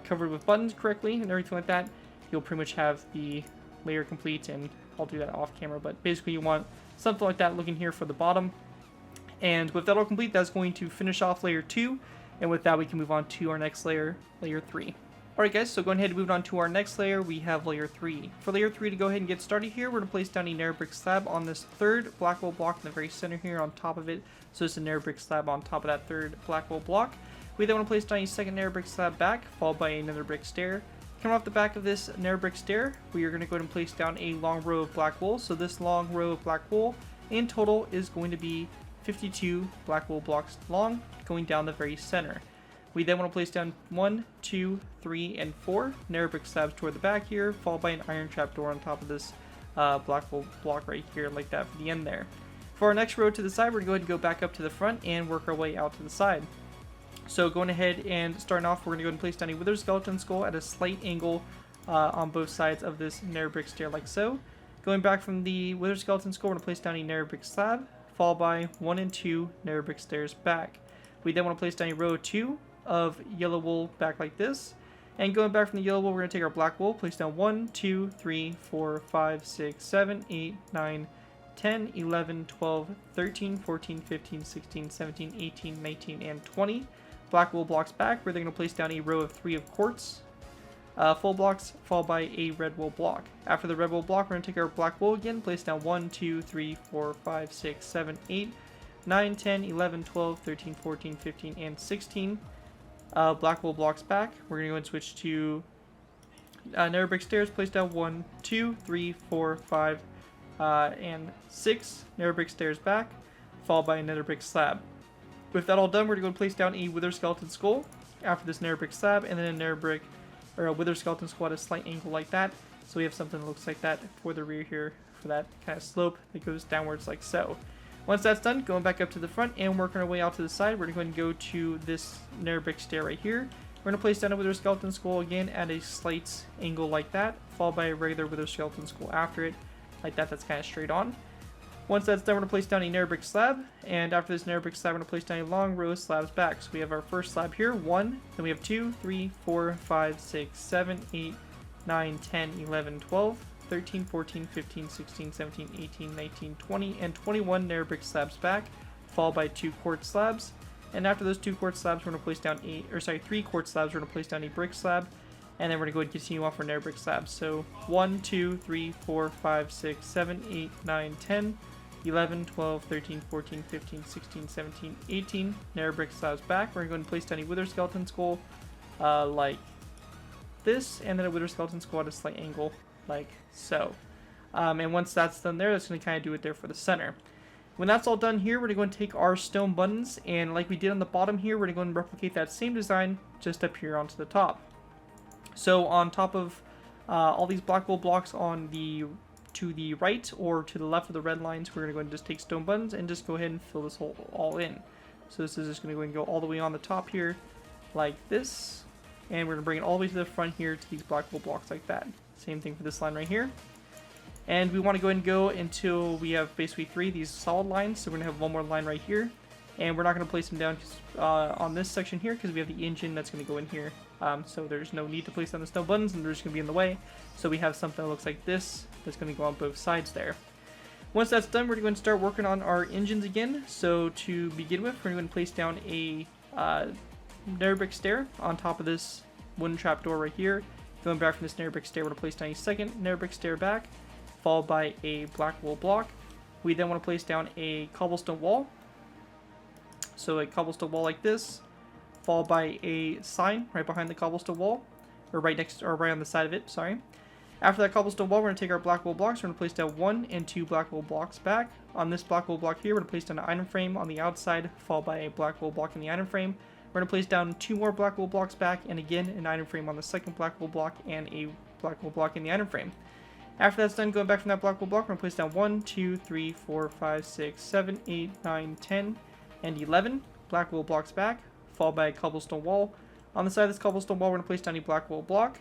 covered with buttons correctly and everything like that, you'll pretty much have the layer complete, and I'll do that off camera. But basically you want something like that looking here for the bottom. And with that all complete, that's going to finish off layer 2. And with that, we can move on to our next layer, layer 3. Alright guys, so going ahead and move on to our next layer, we have layer 3. For layer 3 to go ahead and get started here, we're going to place down a nether brick slab on this third black wool block in the very center here on top of it. So it's a nether brick slab on top of that third black wool block. We then want to place down a second nether brick slab back, followed by another brick stair. Coming off the back of this nether brick stair, we are going to go ahead and place down a long row of black wool. So this long row of black wool in total is going to be 52 black wool blocks long, going down the very center. We then want to place down 1, 2, 3, and 4 nether brick slabs toward the back here, followed by an iron trapdoor on top of this black wool block right here, like that for the end there. For our next row to the side, we're going to go ahead and go back up to the front and work our way out to the side. So going ahead and starting off, we're going to go ahead and place down a wither skeleton skull at a slight angle on both sides of this nether brick stair, like so. Going back from the wither skeleton skull, we're going to place down a nether brick slab, followed by 1 and 2 nether brick stairs back. We then want to place down a row of 2 of yellow wool back like this. And going back from the yellow wool, we're going to take our black wool, place down 1, 2, 3, 4, 5, 6, 7, 8, 9, 10, 11, 12, 13, 14, 15, 16, 17, 18, 19, and 20. Black wool blocks back. We're then going to place down a row of 3 of quartz full blocks, followed by a red wool block. After the red wool block, we're going to take our black wool again, place down 1, 2, 3, 4, 5, 6, 7, 8, 9, 10, 11, 12, 13, 14, 15, and 16. Black wool blocks back. We're going to go and switch to nether brick stairs, place down 1, 2, 3, 4, 5, and 6 nether brick stairs back, followed by a nether brick slab. With that all done, we're going to go place down a wither skeleton skull after this nether brick slab, and then a nether brick, or a wither skeleton skull at a slight angle like that. So we have something that looks like that for the rear here, for that kind of slope that goes downwards like so. Once that's done, going back up to the front and working our way out to the side, we're going to go to this nether brick stair right here. We're going to place down a wither skeleton skull again at a slight angle like that, followed by a regular wither skeleton skull after it, like that. That's kind of straight on. Once that's done, we're going to place down a nether brick slab, and after this nether brick slab, we're going to place down a long row of slabs back. So we have our first slab here, 1, then we have 2, 3, 4, 5, 6, 7, 8, 9, 10, 11, 12, 13, 14, 15, 16, 17, 18, 19, 20, and 21 nether brick slabs back, followed by 2 quartz slabs. And after those 2 quartz slabs, we're going to place down 3 quartz slabs, we're going to place down a brick slab, and then we're going to go ahead and continue off our nether brick slabs. So 1, 2, 3, 4, 5, 6, 7, 8, 9, 10, 11, 12, 13, 14, 15, 16, 17, 18 nether brick slabs back. We're going to place down a wither skeleton skull like this, and then a wither skeleton skull at a slight angle like so. And once that's done there, that's going to kind of do it there for the center. When that's all done here, we're going to take our stone buttons, and like we did on the bottom here, we're going to go and replicate that same design just up here onto the top. So on top of all these black wool blocks to the right or to the left of the red lines, we're going to go and just take stone buttons and just go ahead and fill this hole all in. So this is just going to go and go all the way on the top here like this, and we're going to bring it all the way to the front here to these black wool blocks like that. Same thing for this line right here. And we want to go ahead and go until we have basically 3 these solid lines. So we're going to have one more line right here, and we're not going to place them down on this section here because we have the engine that's going to go in here so there's no need to place down the stone buttons, and they're just going to be in the way. So we have something that looks like this that's going to go on both sides there. Once that's done, we're going to start working on our engines again. So to begin with, we're going to place down a nether brick stair on top of this wooden trapdoor right here. Going back from this nether brick stair, we're going to place down a second nether brick stair back, followed by a black wool block. We then want to place down a cobblestone wall. So a cobblestone wall like this, followed by a sign right behind the cobblestone wall, or right next, or right on the side of it, sorry. After that cobblestone wall, we're going to take our black wool blocks. We're going to place down 1 and 2 black wool blocks back. On this black wool block here, we're going to place down an item frame on the outside, followed by a black wool block in the item frame. We're going to place down 2 more black wool blocks back, and again an item frame on the second black wool block, and a black wool block in the item frame. After that's done, going back from that black wool block, we're going to place down 1, 2, 3, 4, 5, 6, 7, 8, 9, 10, and 11 black wool blocks back, followed by a cobblestone wall. On the side of this cobblestone wall, we're going to place down a black wool block,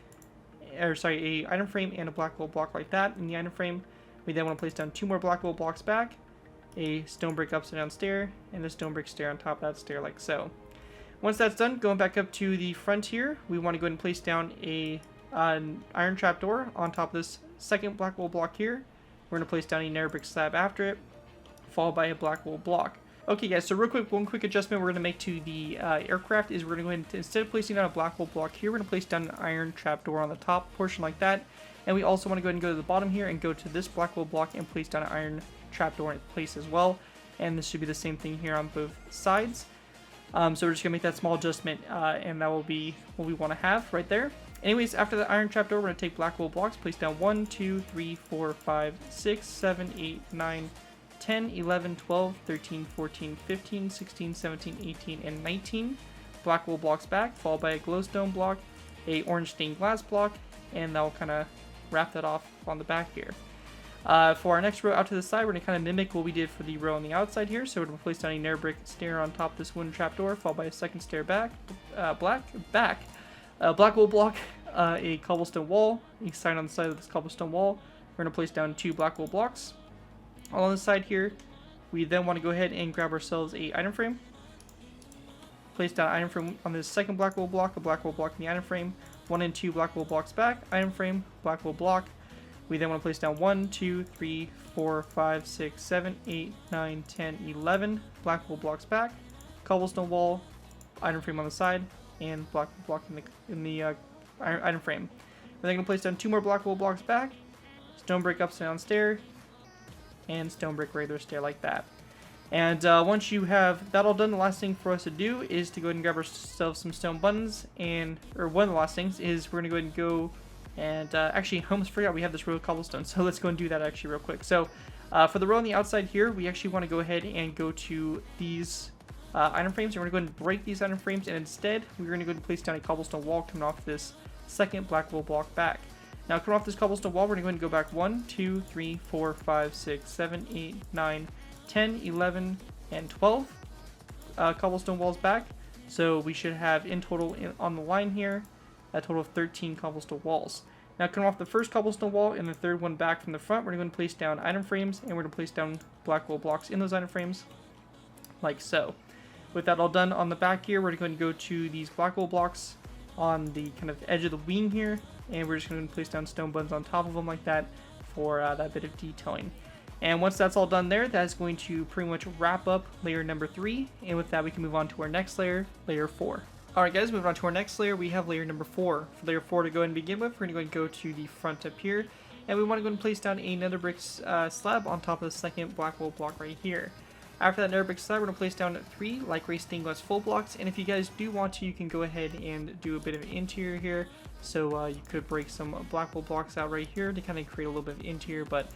or sorry, a item frame and a black wool block like that in the item frame. We then want to place down 2 more black wool blocks back, a stone brick upside down stair, and a stone brick stair on top of that stair like so. Once that's done, going back up to the front here, we want to go ahead and place down an iron trapdoor on top of this second black wool block here. We're going to place down a nether brick slab after it, followed by a black wool block. Okay guys, so real quick, one quick adjustment we're going to make to the aircraft is we're going to go ahead and, instead of placing down a black wool block here, we're going to place down an iron trapdoor on the top portion like that. And we also want to go ahead and go to the bottom here and go to this black wool block and place down an iron trapdoor in place as well. And this should be the same thing here on both sides. So we're just going to make that small adjustment, and that will be what we want to have right there. Anyways, after the iron trapdoor, we're going to take black wool blocks, place down 1, 2, 3, 4, 5, 6, 7, 8, 9, 10, 11, 12, 13, 14, 15, 16, 17, 18, and 19 black wool blocks back, followed by a glowstone block, a orange stained glass block, and that will kind of wrap that off on the back here. For our next row out to the side, we're going to kind of mimic what we did for the row on the outside here. So we're going to place down a nether brick stair on top of this wooden trapdoor, followed by a second stair back, black wool block, a cobblestone wall, a sign on the side of this cobblestone wall. We're going to place down 2 black wool blocks. All on the side here, we then want to go ahead and grab ourselves a item frame. Place down item frame on this second black wool block, a black wool block in the item frame, 1 and 2 black wool blocks back, item frame, black wool block. We then want to place down 1, 2, 3, 4, 5, 6, 7, 8, 9, 10, 11 black wool blocks back, cobblestone wall, item frame on the side, and black wool block in the item frame. We're then going to place down 2 more black wool blocks back, stone brick upside down stair, and stone brick regular stair like that. And once you have that all done, the last thing for us to do is to go ahead and grab ourselves some stone buttons, or one of the last things is we're going to go ahead and go and actually, I almost forgot we have this row of cobblestone, so let's go and do that actually real quick. So for the row on the outside here, we actually want to go ahead and go to these item frames, and we're going to go ahead and break these item frames, and instead we're going to go ahead and place down a cobblestone wall coming off this second black wool block back. Now coming off this cobblestone wall, we're going to go ahead and go back 1, 2, 3, 4, 5, 6, 7, 8, 9, 10, 11, and 12 cobblestone walls back. So we should have in total on the line here a total of 13 cobblestone walls. Now coming off the first cobblestone wall and the third one back from the front, we're going to place down item frames, and we're going to place down black wool blocks in those item frames like so. With that all done on the back here, we're going to go to these black wool blocks on the kind of edge of the wing here, and we're just going to place down stone buttons on top of them like that for that bit of detailing. And once that's all done there, that's going to pretty much wrap up layer number 3, and with that we can move on to our next layer, layer 4. Alright guys, moving on to our next layer, we have layer number 4. For layer 4 to go ahead and begin with, we're going to go to the front up here, and we want to go and place down a nether brick slab on top of the second black wool block right here. After that nether brick slab, we're going to place down 3 light gray stained glass full blocks, and if you guys do want to, you can go ahead and do a bit of interior here. So you could break some black wool blocks out right here to kind of create a little bit of interior, but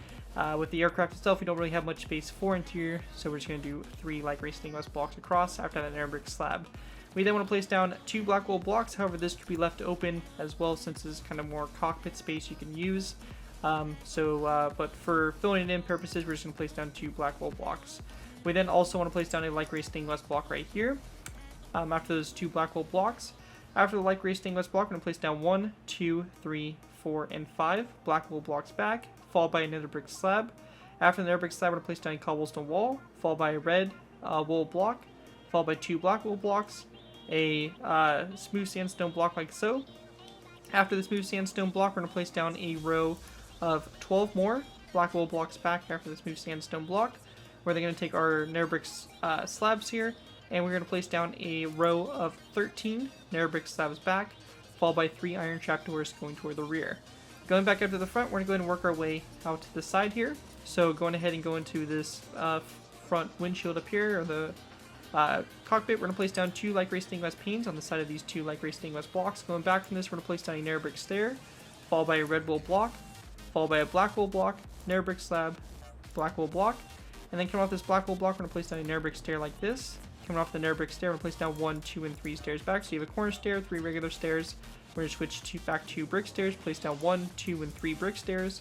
with the aircraft itself, we don't really have much space for interior, so we're just going to do 3 light gray stained glass blocks across after that nether brick slab. We then want to place down 2 black wool blocks, however this could be left open as well since it's kind of more cockpit space you can use. But for filling it in purposes, we're just going to place down 2 black wool blocks. We then also want to place down a light gray stained glass block right here after those 2 black wool blocks. After the light gray stained glass block, we're going to place down 1, 2, 3, 4, and 5 black wool blocks back, followed by another brick slab. After the nether brick slab, we're going to place down a cobblestone wall, followed by a red wool block, followed by 2 black wool blocks, a smooth sandstone block like so. After the smooth sandstone block, we're going to place down a row of 12 more black wool blocks back after the smooth sandstone block, where they're going to take our nether brick slabs here, and we're going to place down a row of 13 nether brick slabs back, followed by 3 iron trapdoors going toward the rear. Going back up to the front, we're going to go ahead and work our way out to the side here. So going ahead and go into this front windshield up here, or the cockpit, we're going to place down 2 light gray stained glass panes on the side of these 2 light gray stained glass blocks. Going back from this, we're going to place down a nether brick stair, followed by a red wool block, followed by a black wool block, nether brick slab, black wool block, and then coming off this black wool block, we're going to place down a nether brick stair like this. Coming off the nether brick stair, we're going to place down 1, 2, and 3 stairs back. So you have a corner stair, 3 regular stairs. We're going to switch back to brick stairs, place down 1, 2, and 3 brick stairs,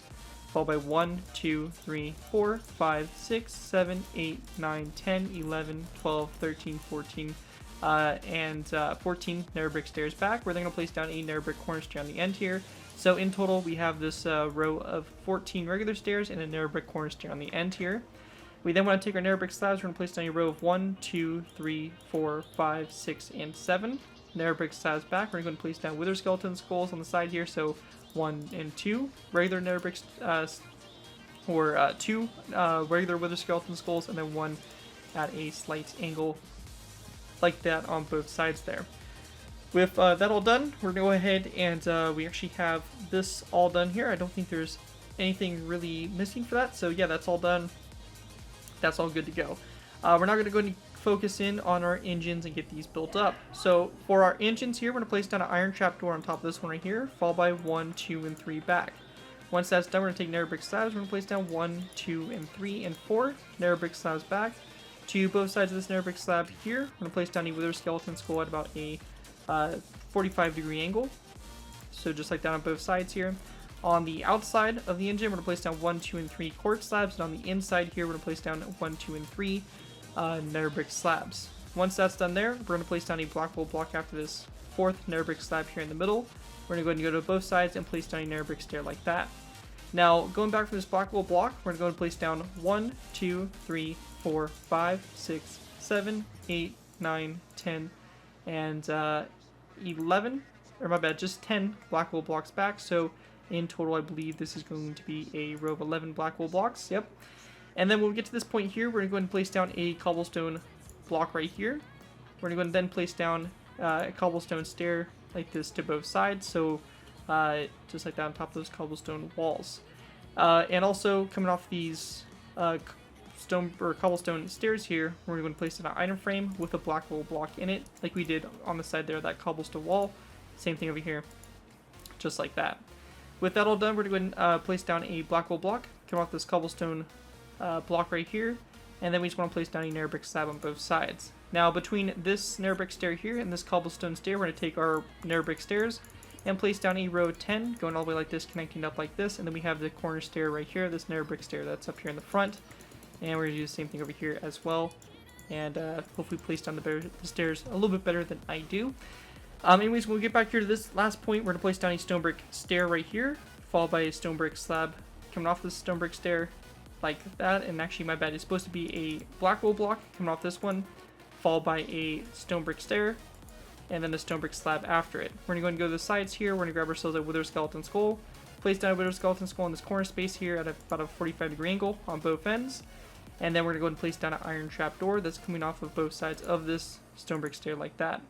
followed by 1, 2, 3, 4, 5, 6, 7, 8, 9, 10, 11, 12, 13, 14, and 14 nether brick stairs back. We're then going to place down a nether brick corner stair on the end here. So in total, we have this row of 14 regular stairs and a nether brick corner stair on the end here. We then want to take our nether brick slabs. We're going to place down a row of 1, 2, 3, 4, 5, 6, and 7 nether brick slabs back. We're going to place down wither skeleton skulls on the side here. So 1 and 2 regular nether brick, or 2 regular wither skeleton skulls, and then 1 at a slight angle like that on both sides there. With that all done, we're going to go ahead and we actually have this all done here. I don't think there's anything really missing for that. So yeah, that's all done. That's all good to go. We're now going to go and focus in on our engines and get these built up. So for our engines here, we're going to place down an iron trapdoor on top of this one right here, followed by 1, 2, and 3 back. Once that's done, we're going to take nether brick slabs. We're going to place down 1, 2, and 3, and 4 nether brick slabs back. To both sides of this nether brick slab here, we're going to place down a wither skeleton skull at about a 45-degree angle. So just like that on both sides here. On the outside of the engine, we're going to place down 1, 2, and 3 quartz slabs, and on the inside here, we're going to place down 1, 2, and 3 nether brick slabs. Once that's done there, we're going to place down a black wool block after this 4th nether brick slab here in the middle. We're going to go ahead and go to both sides and place down a nether brick stair like that. Now, going back from this black wool block, we're going to go ahead and place down 1, 2, 3, 4, 5, 6, 7, 8, 9, 10, and 11, or my bad, just 10 black wool blocks back. So in total, I believe this is going to be a row of 11 black wool blocks. Yep. And then when we get to this point here, we're going to go ahead and place down a cobblestone block right here. We're going to go ahead and then place down a cobblestone stair like this to both sides. So just like that on top of those cobblestone walls. And also coming off these stone or cobblestone stairs here, we're going to place down an item frame with a black wool block in it, like we did on the side there of that cobblestone wall. Same thing over here, just like that. With that all done, we're going to go ahead and place down a black wool block, come off this cobblestone block right here, and then we just want to place down a nether brick slab on both sides. Now, between this nether brick stair here and this cobblestone stair, we're going to take our nether brick stairs and place down a row of 10, going all the way like this, connecting up like this, and then we have the corner stair right here, this nether brick stair that's up here in the front, and we're going to do the same thing over here as well, and hopefully place down the stairs a little bit better than I do. Anyways, when we get back here to this last point, we're going to place down a stone brick stair right here, followed by a stone brick slab coming off this stone brick stair like that. And actually, my bad, it's supposed to be a black wool block coming off this one, followed by a stone brick stair, and then a stone brick slab after it. We're going to go and go to the sides here. We're going to grab ourselves a wither skeleton skull, place down a wither skeleton skull in this corner space here at about a 45-degree angle on both ends. And then we're going to go and place down an iron trapdoor that's coming off of both sides of this stone brick stair like that.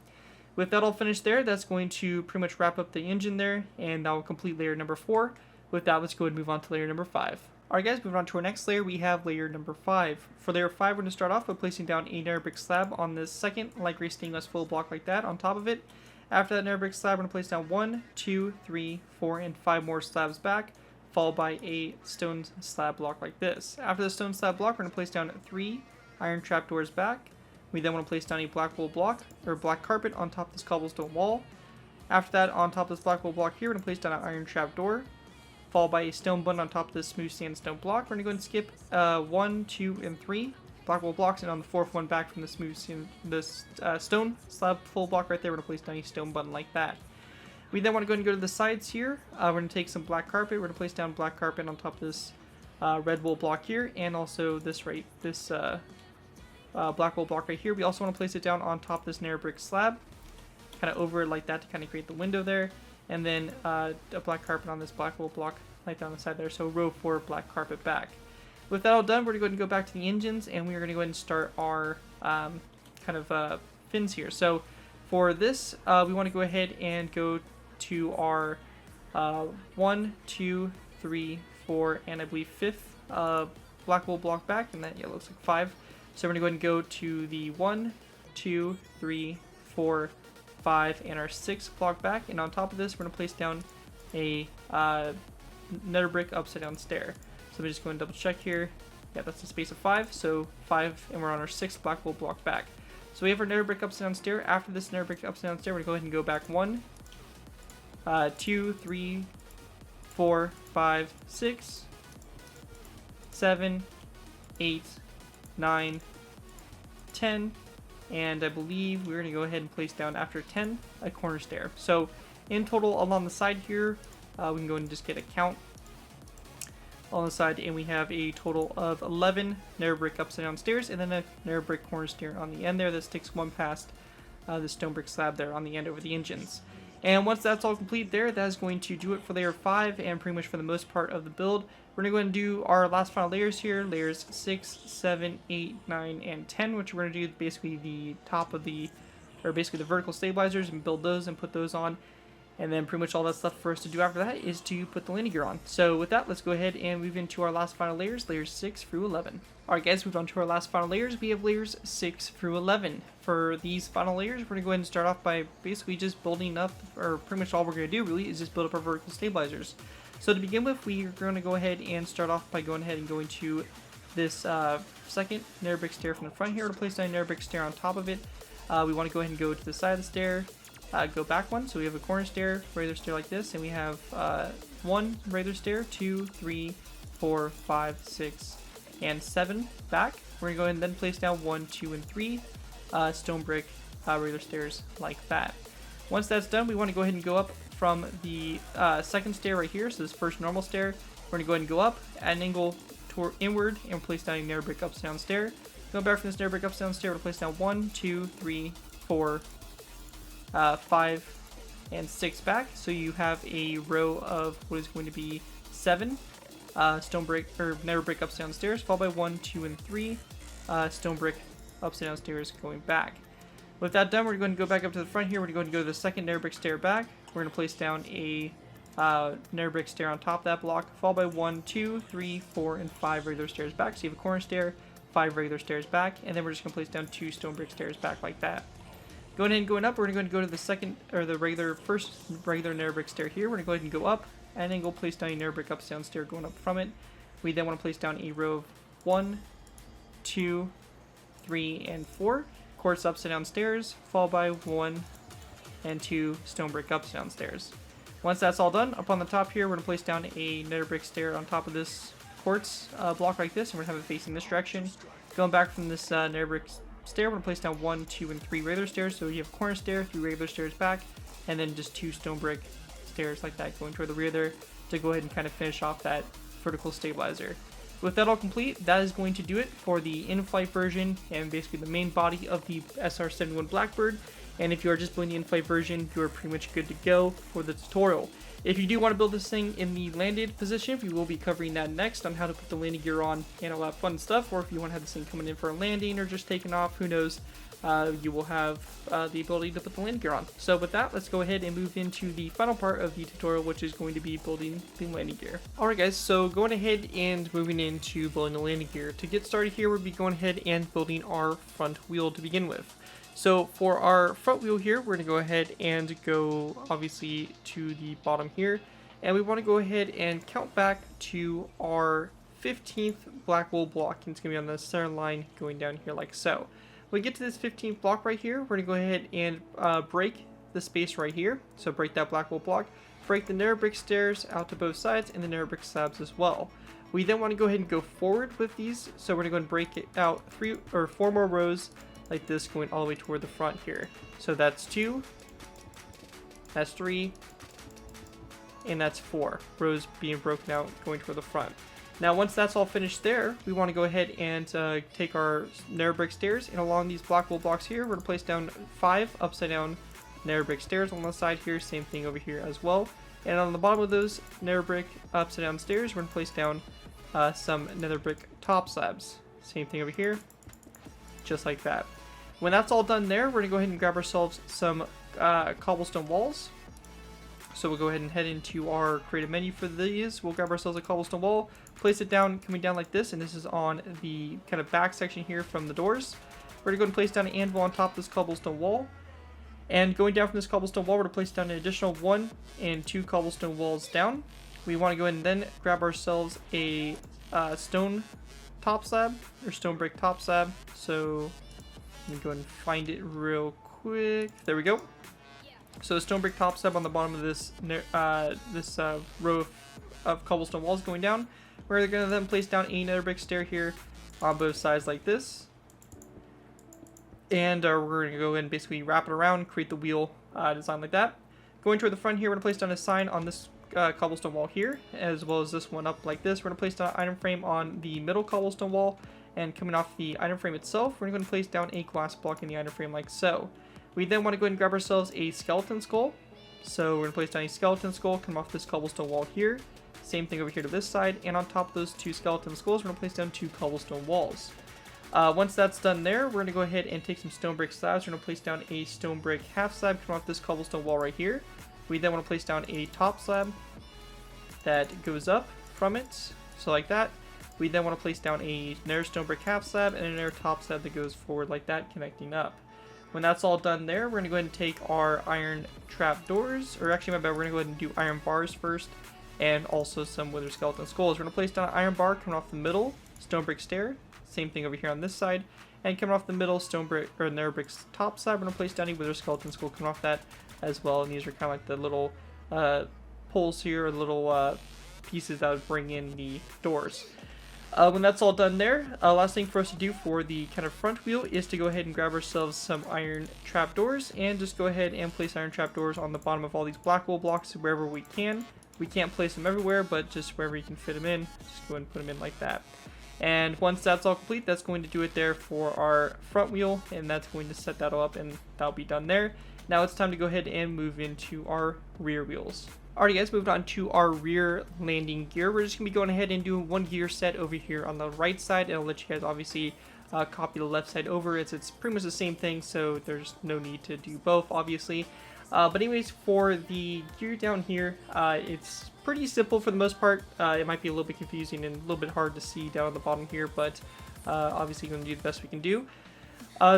With that all finished there, that's going to pretty much wrap up the engine there, and that will complete layer number 4. With that, let's go ahead and move on to layer number 5. Alright guys, moving on to our next layer, we have layer number 5. For layer 5, we're going to start off by placing down a nether brick slab on this second light gray stained glass full block like that on top of it. After that nether brick slab, we're going to place down 1, 2, 3, 4, and 5 more slabs back, followed by a stone slab block like this. After the stone slab block, we're going to place down 3 iron trapdoors back. We then want to place down a black wool block, or black carpet, on top of this cobblestone wall. After that, on top of this black wool block here, we're going to place down an iron trapdoor, followed by a stone button on top of this smooth sandstone block. We're going to go and skip 1, 2, and 3 black wool blocks, and on the 4th one back from the stone slab full block right there, we're going to place down a stone button like that. We then want to go and go to the sides here. We're going to take some black carpet. We're going to place down black carpet on top of this red wool block here, and also this black wool block right here. We also want to place it down on top of this nether brick slab. kind of over it like that to kind of create the window there, and then a black carpet on this black wool block like down the side there, so row 4 black carpet back. With that all done, we're going to go ahead and go back to the engines, and we are going to go ahead and start our fins here. So for this, we want to go ahead and go to our 1, 2, 3, 4, and I believe 5th black wool block back, and that looks like 5. So we're going to go ahead and go to the 1, 2, 3, 4, 5, and our 6th block back, and on top of this, we're going to place down a nether brick upside down stair. So we're just going to double check here. Yeah, that's a space of 5, so 5, and we're on our 6th black wool block back. So we have our nether brick upside down stair. After this nether brick upside down stair, we're going to go ahead and go back 1, 2, 3, 4, 5, 6, 7, 8, 9, 10, and I believe we're going to go ahead and place down after 10 a corner stair. So in total along the side here, we can go ahead and just get a count on the side, and we have a total of 11 nether brick upside down stairs, and then a nether brick corner stair on the end there that sticks one past the stone brick slab there on the end over the engines. And once that's all complete there, that is going to do it for layer 5 and pretty much for the most part of the build. We're going to go ahead and do our last final layers here, layers 6, 7, 8, 9, and 10, which we're going to do basically the top of the, or basically the vertical stabilizers, and build those and put those on. And then pretty much all that's left for us to do after that is to put the landing gear on. So with that, let's go ahead and move into our last final layers, layers 6 through 11. Alright guys, move on to our last final layers. We have layers 6 through 11. For these final layers, we're going to go ahead and start off by basically just building up, or pretty much all we're going to do really is just build up our vertical stabilizers. So to begin with, we are going to go ahead and start off by going ahead and going to this second nether brick stair from the front here. To place down a nether brick stair on top of it, we want to go ahead and go to the side of the stair, go back one, so we have a corner stair, regular stair like this, and we have 1 regular stair, 2, 3, 4, 5, 6, and 7 back. We're going to go ahead and then place down 1, 2, and 3 stone brick regular stairs like that. Once that's done, we want to go ahead and go up from the second stair right here, so this first normal stair. We're going to go ahead and go up at an angle toward inward and place down a nether brick upside down stair. Going back from this nether brick upside down stair, we're going to place down 1, 2, 3, 4, 5, and 6 back, so you have a row of what is going to be 7 stone brick or nether brick upside down stairs, followed by 1, 2, and 3 stone brick upside down stairs going back. With that done, we're going to go back up to the front here. We're going to go to the second nether brick stair back. We're going to place down a nether brick stair on top of that block, followed by 1, 2, 3, 4, and 5 regular stairs back. So you have a corner stair, 5 regular stairs back, and then we're just going to place down 2 stone brick stairs back like that. Going in and going up, we're going to go to the second, or the first regular nether brick stair here. We're going to go ahead and go up, and then go place down a nether brick upside down stair going up from it. We then want to place down a row of 1, 2, 3, and 4 quartz upside down stairs, followed by 1 and 2 stone brick upside down stairs. Once that's all done, up on the top here, we're going to place down a nether brick stair on top of this quartz block like this, and we're going to have it facing this direction. Going back from this nether brick stair, we're going to place down 1, 2, and 3 regular stairs, so you have a corner stair, 3 regular stairs back, and then just 2 stone brick stairs like that going toward the rear there to go ahead and kind of finish off that vertical stabilizer. With that all complete, that is going to do it for the in-flight version and basically the main body of the SR-71 Blackbird. And if you are just building the in-flight version, you are pretty much good to go for the tutorial. If you do want to build this thing in the landed position, we will be covering that next on how to put the landing gear on and all that fun stuff. Or if you want to have this thing coming in for a landing or just taking off, who knows, you will have the ability to put the landing gear on. So with that, let's go ahead and move into the final part of the tutorial, which is going to be building the landing gear. Alright guys, so going ahead and moving into building the landing gear. To get started here, we'll be going ahead and building our front wheel to begin with. So for our front wheel here, we're going to go ahead and go obviously to the bottom here, and we want to go ahead and count back to our 15th black wool block, and it's going to be on the center line going down here like so. When we get to this 15th block right here, we're going to go ahead and break the space right here, so break that black wool block, break the nether brick stairs out to both sides and the nether brick slabs as well. We then want to go ahead and go forward with these, so we're going to go and break it out 3 or 4 more rows like this going all the way toward the front here. So that's 2, that's 3, and that's 4 rows being broken out going toward the front. Now once that's all finished there, we want to go ahead and take our nether brick stairs, and along these black wool blocks here, we're going to place down 5 upside down nether brick stairs on the side here, same thing over here as well. And on the bottom of those nether brick upside down stairs, we're going to place down some nether brick top slabs. Same thing over here, just like that. When that's all done there, we're going to go ahead and grab ourselves some cobblestone walls. So we'll go ahead and head into our creative menu for these. We'll grab ourselves a cobblestone wall, place it down, coming down like this, and this is on the kind of back section here from the doors. We're going to go and place down an anvil on top of this cobblestone wall. And going down from this cobblestone wall, we're going to place down an additional 1 and 2 cobblestone walls down. We want to go ahead and then grab ourselves a stone top slab, or stone brick top slab. So let me go ahead and find it real quick. There we go. So a stone brick top slab on the bottom of this row of cobblestone walls going down. We're going to then place down a nether brick stair here on both sides like this. And we're going to go ahead and basically wrap it around, create the wheel design like that. Going toward the front here, we're going to place down a sign on this cobblestone wall here, as well as this one up like this. We're going to place down an item frame on the middle cobblestone wall, and coming off the item frame itself, we're going to place down a glass block in the item frame like so. We then want to go ahead and grab ourselves a skeleton skull. So we're going to place down a skeleton skull, come off this cobblestone wall here. Same thing over here to this side, and on top of those 2 skeleton skulls, we're going to place down 2 cobblestone walls. Once that's done there, we're going to go ahead and take some stone brick slabs. We're going to place down a stone brick half slab, come off this cobblestone wall right here. We then want to place down a top slab that goes up from it, so like that. We then want to place down a nether stone brick half slab and a nether top slab that goes forward like that, connecting up. When that's all done there, we're going to go ahead and take our iron trap doors, or actually my bad, we're going to go ahead and do iron bars first, and also some wither skeleton skulls. We're going to place down an iron bar coming off the middle stone brick stair. Same thing over here on this side, and coming off the middle stone brick or nether brick's top side, we're going to place down a wither skeleton skull coming off that as well. And these are kind of like the little poles here, or little pieces that would bring in the doors. When that's all done there, last thing for us to do for the kind of front wheel is to go ahead and grab ourselves some iron trapdoors, and just go ahead and place iron trapdoors on the bottom of all these black wool blocks wherever we can. We can't place them everywhere, but just wherever you can fit them in, just go ahead and put them in like that. And once that's all complete, that's going to do it there for our front wheel, and that's going to set that all up, and that'll be done there. Now it's time to go ahead and move into our rear wheels. Alright guys, moved on to our rear landing gear. We're just going to be going ahead and doing one gear set over here on the right side, and I'll let you guys obviously copy the left side over. It's pretty much the same thing, so there's no need to do both, obviously. But anyways, for the gear down here, it's pretty simple for the most part. It might be a little bit confusing and a little bit hard to see down at the bottom here, but obviously going to do the best we can do.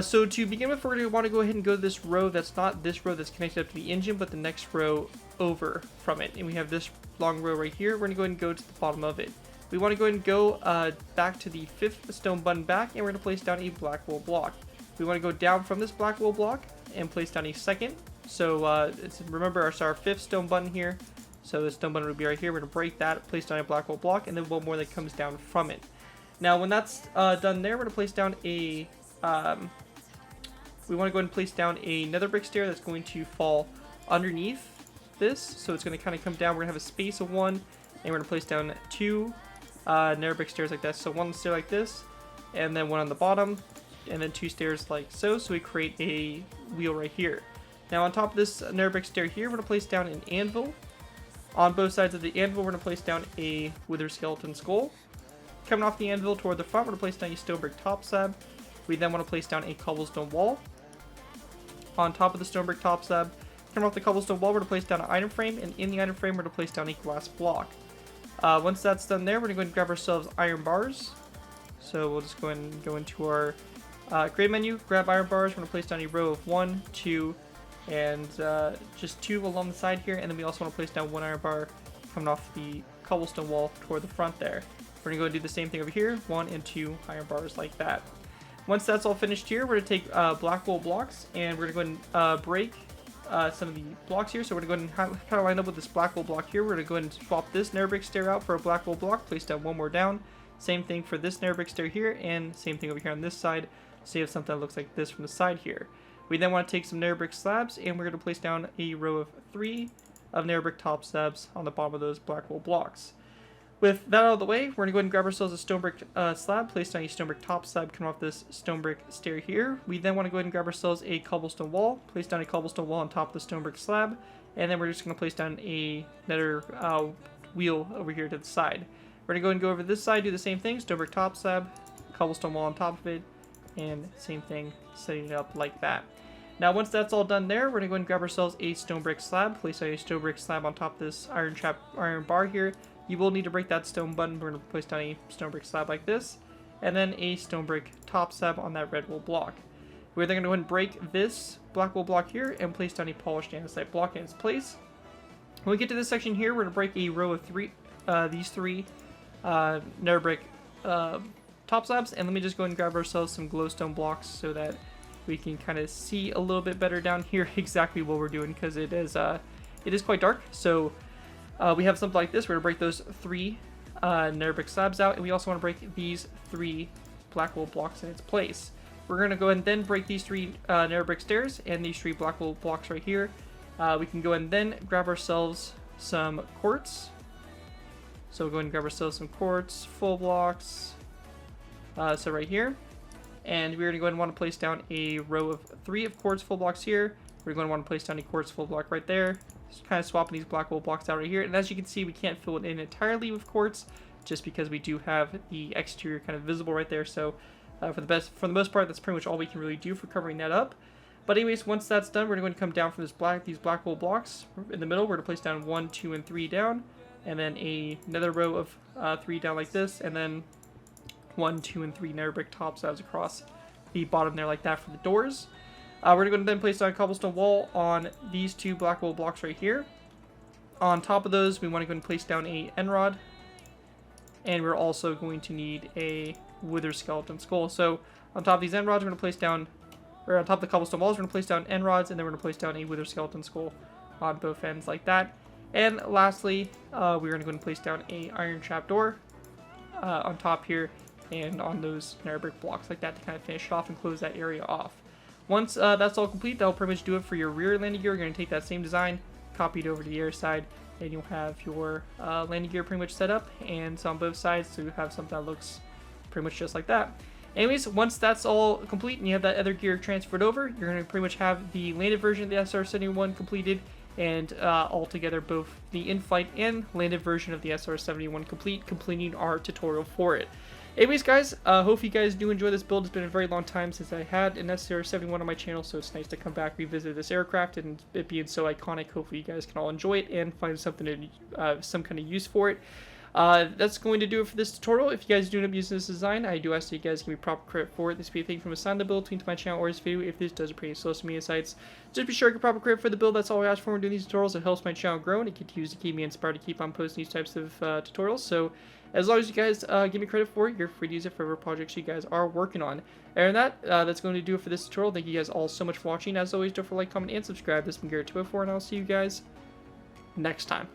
So to begin with, we're going to want to go ahead and go to this row that's not this row that's connected up to the engine, but the next row over from it. And we have this long row right here. We're going to go ahead and go to the bottom of it. We want to go ahead and go back to the 5th stone button back, and we're going to place down a black wool block. We want to go down from this black wool block and place down a second. So remember, it's our 5th stone button here. So the stone button would be right here. We're going to break that, place down a black wool block, and then one more that comes down from it. Now when that's done there, we're going to place down a... we want to go ahead and place down a nether brick stair that's going to fall underneath this. So it's going to kind of come down. We're going to have a space of 1, and we're going to place down 2 nether brick stairs like that. So one stair like this, and then one on the bottom, and then 2 stairs like so. So we create a wheel right here. Now on top of this nether brick stair here, we're going to place down an anvil. On both sides of the anvil, we're going to place down a wither skeleton skull. Coming off the anvil toward the front, we're going to place down a stone brick top slab. We then want to place down a cobblestone wall. On top of the stone brick top slab, coming off the cobblestone wall, we're going to place down an item frame, and in the item frame, we're going to place down a glass block. Once that's done there, we're going to go ahead and grab ourselves iron bars. So we'll just go ahead and go into our create menu, grab iron bars. We're going to place down a row of 1, 2, and just 2 along the side here, and then we also want to place down 1 iron bar coming off the cobblestone wall toward the front there. We're going to go and do the same thing over here, 1 and 2 iron bars like that. Once that's all finished here, we're going to take black wool blocks, and we're going to go and break some of the blocks here. So we're going to go ahead and kind of line up with this black wool block here. We're going to go ahead and swap this nether brick stair out for a black wool block, place down 1 more down. Same thing for this nether brick stair here, and same thing over here on this side. So you have something that looks like this from the side here. We then want to take some nether brick slabs, and we're going to place down a row of 3 of nether brick top slabs on the bottom of those black wool blocks. With that out of the way, we're going to go ahead and grab ourselves a stone brick slab, place down a stone brick top slab coming off this stone brick stair here. We then want to go ahead and grab ourselves a cobblestone wall, place down a cobblestone wall on top of the stone brick slab, and then we're just going to place down another wheel over here to the side. We're going to go ahead and go over this side, do the same thing, stone brick top slab, cobblestone wall on top of it, and same thing, setting it up like that. Now once that's all done there, we're going to go ahead and grab ourselves a stone brick slab, place a stone brick slab on top of this iron bar here. You will need to break that stone button. We're going to place down a stone brick slab like this, and then a stone brick top slab on that red wool block. We're then going to go ahead and break this black wool block here and place down a polished andesite block in its place. When we get to this section here, we're going to break a row of these three nether brick top slabs, and let me just go ahead and grab ourselves some glowstone blocks so that we can kind of see a little bit better down here exactly what we're doing, because it is quite dark. So we have something like this. We're going to break those three nether brick slabs out, and we also want to break these three black wool blocks in its place. We're going to go ahead and then break these three nether brick stairs and these three black wool blocks right here. We can go ahead and then grab ourselves some quartz. So we'll go ahead and grab ourselves some quartz, full blocks, so right here. And we're going to go ahead and want to place down a row of 3 of quartz full blocks here. We're going to want to place down a quartz full block right there. Just kind of swapping these black wool blocks out right here. And as you can see, we can't fill it in entirely with quartz, just because we do have the exterior kind of visible right there. So for the most part, that's pretty much all we can really do for covering that up. But anyways, once that's done, we're going to come down from these black wool blocks. In the middle, we're going to place down 1, 2, and 3 down. And then another row of 3 down like this. And then 1, 2, and 3 nether brick top slabs across the bottom there like that for the doors. We're going to go and then place down a cobblestone wall on these 2 black wool blocks right here. On top of those, we want to go and place down a end rod. And we're also going to need a wither skeleton skull. So on top of these end rods, we're going to place down, or on top of the cobblestone walls, we're going to place down end rods, and then we're going to place down a wither skeleton skull on both ends like that. And lastly, we're going to go and place down a iron trapdoor on top here and on those nether brick blocks like that to kind of finish it off and close that area off. Once that's all complete, that'll pretty much do it for your rear landing gear. You're going to take that same design, copy it over to the air side, and you'll have your landing gear pretty much set up, and so on both sides, so you have something that looks pretty much just like that. Anyways, once that's all complete and you have that other gear transferred over, you're going to pretty much have the landed version of the SR-71 completed, and altogether both the in-flight and landed version of the SR-71 completing our tutorial for it. Anyways, guys, hope you guys do enjoy this build. It's been a very long time since I had an SR-71 on my channel, so it's nice to come back, revisit this aircraft, and it being so iconic. Hopefully you guys can all enjoy it and find something to, some kind of use for it. That's going to do it for this tutorial. If you guys do end up using this design, I do ask that you guys give me proper credit for it. This will be a thing from a sign the build between to my channel or this video if this does appear in social media sites. Just be sure to get proper credit for the build. That's all I ask for when doing these tutorials. It helps my channel grow and it continues to keep me inspired to keep on posting these types of tutorials. So as long as you guys give me credit for it, you're free to use it for whatever projects you guys are working on. And that's going to do it for this tutorial. Thank you guys all so much for watching. As always, don't forget to like, comment, and subscribe. This has been Garrett204, and I'll see you guys next time.